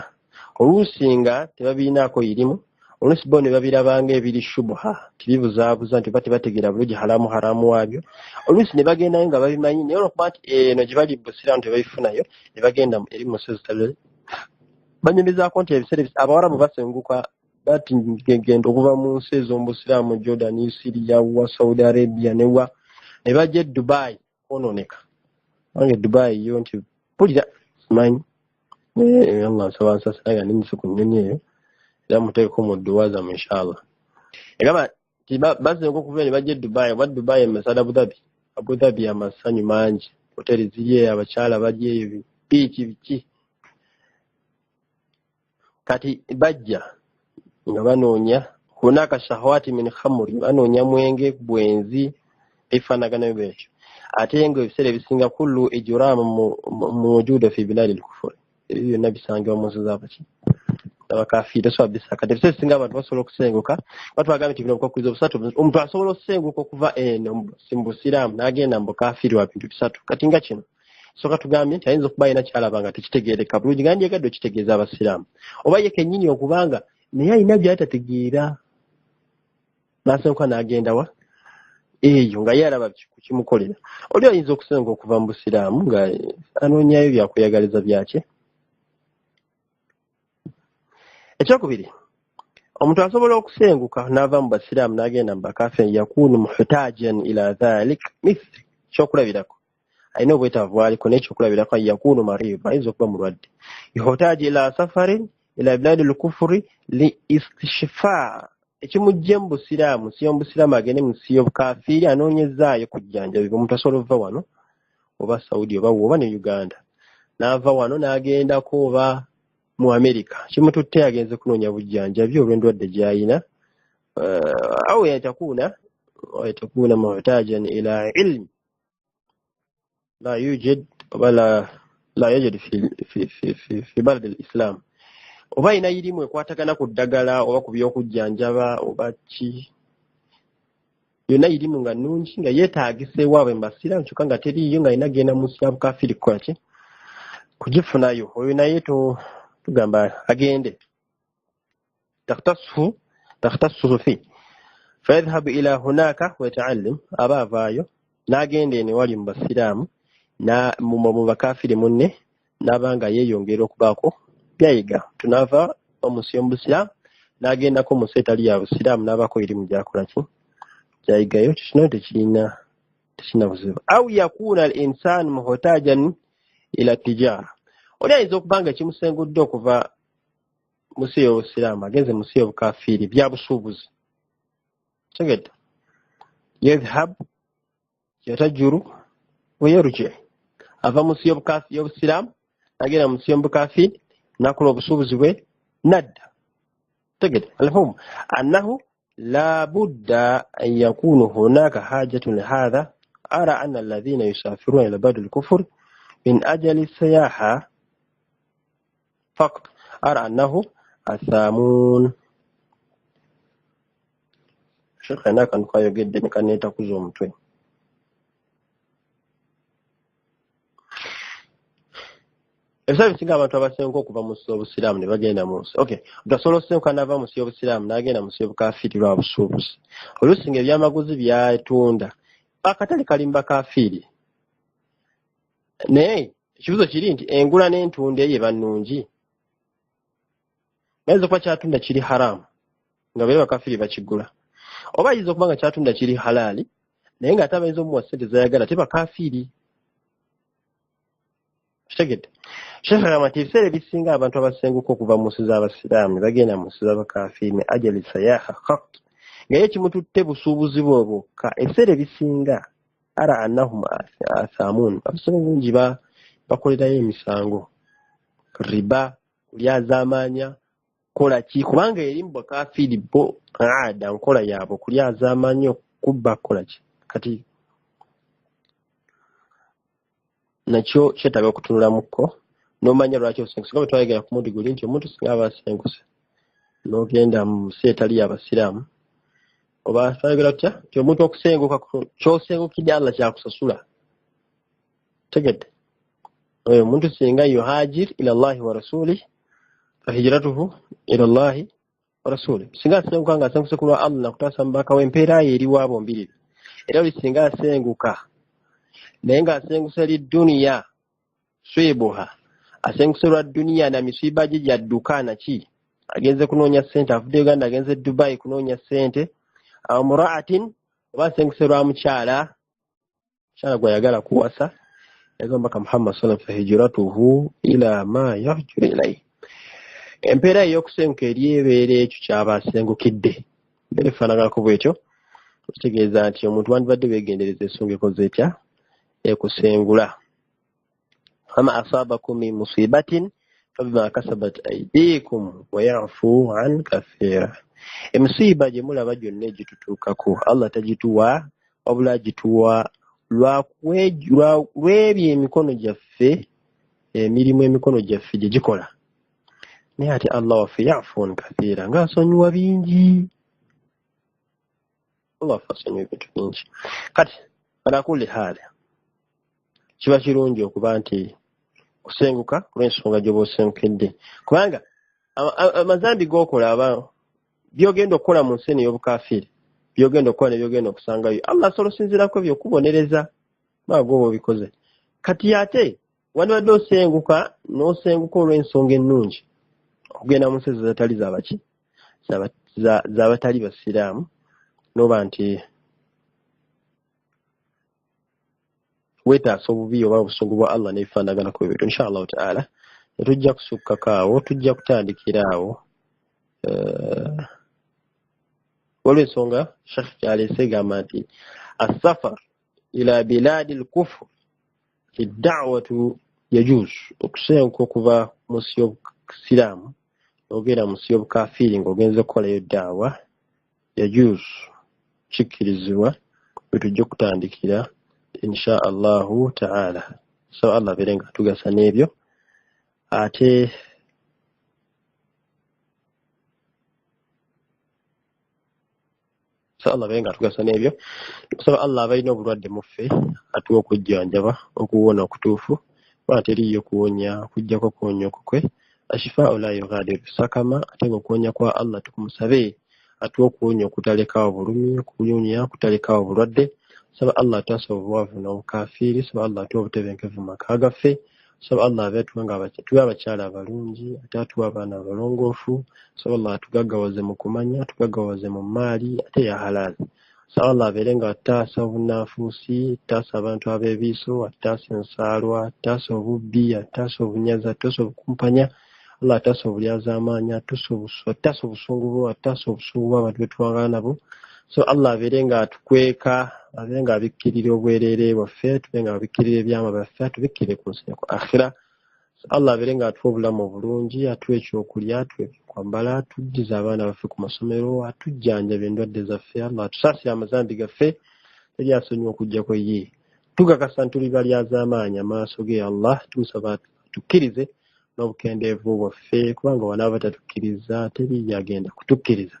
oluusi nga tebabiinaako irimu oluusi bo ne babirabanga ebiri shubuha tibibuzaabuza nti oba tebategeera bulungi haramu waabyo oluusi ne bagendayo nga babimanyi naye olwokuba nti eno gye bali busiraamu tebabifunayo ne bagenda eri musezitale banyumizaako nti ebiseera abawarabu basenguka bati ngendo okuva mu nsi ez'omubusiraamu Jordan, Syria, wa Saudi Arabia ne bajja Dubai kononeka wange Dubai yo nti pulira simanyi Allah nsaba nsasanga n'ensi ku nnyonyi eyo era muteeko mu dduwa zammwe inshallah egamba nti bazenga okuva ne bajja Dubai wa Dubai emasada Abu Dhabi amasanyu mangi hoteli ziri eyo abakyala bali eyo biki kati bajja nga banoonya hunaka shahawati min khamri banoonya mwenge bwenzi ebifaanagana byekyo ate nga ebiseera ebisinga kullu ijrama muwujuda fi biladi al-kufur ebyo byonna bisangibwa mu nsi z'abaki abakafiiri so bisaka ebiseera ebisinga abantu basobola okusenguka batwagambye nti bino bukwakkuliza obusatu omuntu asobola okusenguka okuva eno mu busiraamu n'agenda mu bukafiiri wa bintu bisatu kati nga kino soka tugambye nti ayinza okuba alina kyalaba nga tekitegeereka bulungi nga ndyegadde okitegeeza abasiraamu oba ye kennyini okubanga naye alina by'atategeera n'asenguka n'agenda wa eyo nga ye alaba kukimukolera oli ayinza okusenguka okuva mu busiraamu nga anoonyayo byakweyagaliza byakye ekyokubiri omuntu asobola okusenguka n'ava mu basiraamu n'agenda mu bakafiiri yakunu muhtajan ila dhalik mithli kyokulabirako alina obwetaavu aliko n'ekyokulabirako yakunu mariid ayinza okuba mulwadde yuhtaji ila safarin ila biladi al-kufri li istishfa ekimujje mu busiraamu si y'omubusiraamu agende mu nsi y'obukafiiri anoonyezaayo kujjanjabibwa omuntu asobola okuva wano oba Saudi oba ne Uganda n'ava wano n'agendako oba mu Amerika kimututte agenze kunoonya bujjanjabi olw'endwadde gy'ayina awo yatakuna muhtajan ila ilmi la yujad oba la yujad fi balad al-islam oba ayina irimu ekwatagana ku ddagala oba ku by'okujjanjaba oba ki yonna irimu nga nnungi nga yeetaagisa ewaabwe mu basiraamu kyokka nga teriiyo nga alina genda mu nsi ya bukafiiri kukola ki kugifunayo oyo naye tugamba agende takhtassuhu fi fayadhhabu ila hunaka wayata'allam aba avaayo n'agenda eno ewali mu basiraamu mu bakafiiri munne n'abanga yeeyongera okubaako byayiga tunaava omunsi y'omubusiraamu n'agendako mu nsi etali ya busiraamu n'abaako irimu gyakola ki byayigayo kino tekirina buzibu au yakuna al insanu muhtajan ila tijara oli ayinza okuba nga kimusengudde okuva mu nsi y'obusiraamu agenze mu nsi y'obukafiiri bya busuubuzi tegedde yadhhab yatajuru weyarji ava mu nsi y'obusiraamu agenda mu nsi y'obukafiiri nakola obusuubuzi bwe nadda tegedde alhum annahu la budda an yakunu hunaka hajatun lihadha ara anna alladhina yusafiruna ila balad al-kufr min ajali siyaha faqat ara annahu athamun shekh anaka nkayogedde nekaneeta kuza omutwe ebisale bisinga abantu abasenguka okuva mu nsi z'obusiraamu ne bagenda mu nsi okay gasobola osenguka n'ava mu nsi y'obusiraamu n'agenda mu nsi y'obukafiiri lwa busuubuzi oluusi nga ebyamaguzi byatunda akatale kali mu bakafiiri naye ekibuzo kiri nti engula n'entunda eyo eba nnungi ayinza okuba kyatunda kiri haramu nga bere bakafiiri bakigula oba ayinza okuba nga kyatunda kiri halaali naye ng'ate abayinza omuwa ssente zayagala te bakafiiri kitegedde Sheikh agamba nti ebiseera ebisinga abantu abasenguka okuva mu nsi z'abasiraamu ne bagenda mu nsi z'abakafiiri ne ajali sayaha khat ngaye kimututte busuubuzi bwe bwokka ebiseera ebisinga ara annahum athaamuun abasomi bungi bakolerayo emisango riba kulyazaamaanya kola ki kubanga eri mu bakafiiri bo aada nkola yaabwe kulyazaamaanya okubba kola ki kati nakyo kyetaaga okutunulamuko n'omanya lwaki osenguse nga bwe twayogera ku mundi guli nti omuntu singa aba asenguse n'ogenda mu nsi etali y'abasiraamu oba twayogera tutya nti omuntu okusenguka ky'osengukidde Allah kyakusasula tegedde oyo omuntu singa yuhajir ila Allahi wa rasulihi fa hijratuhu ila Allahi wa rasulihi singa asenguka nga asenguse ku lwa Allah nakutaasa mubaka w'empeera ye eri waabo mbiriri era buli singa asenguka naye ng'asenguse lidduniya swibuha asenguse lwa dduniya na misiiba gye gyadduka naki agenze kunoonya ssente avudde Uganda agenze Dubai kunoonya ssente awo muraatin oba asenguse lwa mukyala gw'ayagala kuwasa yagamba ka Muhammad sallallahu alaihi wasallam hijratuhu ila ma yahjuru ilayhi empeera ey'okusenguka eri ebeera ekyo kyaba asengukidde mbere efaanagako bw'ekyo kitegeeza nti omuntu wandibadde beegendereza ensonga ekoze etya ekusengula fama asabakum min musibatin fabima kasabat aydikum wa yafu an kathira emisiiba gye mulaba gyonna egitutuukako Allah tagituwa wabula agituwa lw'ebyo emikono gyaffe emirimu emikono gyaffe gye gikola naye ate Allah waffe yafuun kathira ng'asonyiwa bingi Allah waffe asonyiwa ebintu bingi kati ala kulli haali kiba kirungi okuba nti kusenguka kulw'ensonga gy'oba osengukidde kubanga amazambi g'okola aba byogenda okukola mu nsi eno ey'obukafiiri byogenda okukola nebyogenda okusangayo Allah asobola osinziirako byokubonereza maagoba obikoze kati ate wandibadde osenguka n'osenguka olw'ensonga ennungi okugenda mu nsi ezo zatali zabaki z'abatali basiraamu n'oba nti weetaasa obubi oba obusungu bwa Allah n'ebifaanaganako ebintu inshallah taala netujja kusukkako awo tujja kutandikira awo olw'ensonga Sheikh kyaleese gamba nti assafar ila biladi lkufur edda'watu yajuuzu okusenguka okuva mu nsi y'obusiraamu n'ogenda mu nsi y'obukafiiri ng'ogenze okukolayo daawa yajuuzu kikkirizibwa bwe kutandikira insha Allahu ta'ala so Allah abeere nga atugasa n'ebyo ate tusaba Allah abalina obulwadde muffe atuwa okujjanjaba okuwona okutuufu kuba teriiyo kuwonya kujjako kuwonya okukwe ashifaa la yughadiru sakama ate ng'okuwonya kwa Allah tukumusabe atuwa okuwonya okutalekaawo bulumi okuwonya okutalekaawo bulwadde saba Allah ataasa obuwavu n'obukafiiri saba Allah atuwa obutebenkevu mu maka gaffe saba Allah abeetuwe tuwe abakyala abalungi ate atuwe abaana abalongoofu saba Allah atugaggawaze mu kumanya atugaggawaze mu maali ate ya halaali saba Allah abeere nga ataasa obunanfuusi ataasa abantu ab'ebiiso ataasa ensaalwa ataasa obubbi ataasa obunyazi ataasa obukumpanya Allah ataasa obulyazaamaanya ataasa obusungu ataasa obusungu bw'abantu betuwangala nabo so Allah abeere nga atukweka abeere nga abikkirira obwereere bwaffe tube nga abikkirira ebyama byaffe atubikkire ku nsi ku akhira so Allah abeere nga atuwa obulamu obulungi atuwa ekyokulya atuwa ebyokwambala atuddiza abaana baffe ku masomero atujjanjaba endwadde zaffe Allah atusaasire amazambi gaffe teri asonyiwa okujjako ye tugakasa ntuli balyazaamaanyi amaaso ge Allah tumusaba tukkirize n'obukendeevu bwaffe kubanga wanaaba tatukkiriza teri yagenda kutukkiriza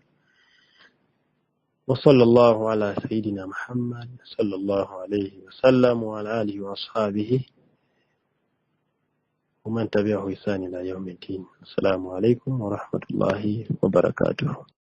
وصلى الله على سيدنا محمد صلى الله عليه وسلم وعلى آله وأصحابه ومن تبعه إحسان إلى يوم الدين. السلام عليكم ورحمة الله وبركاته.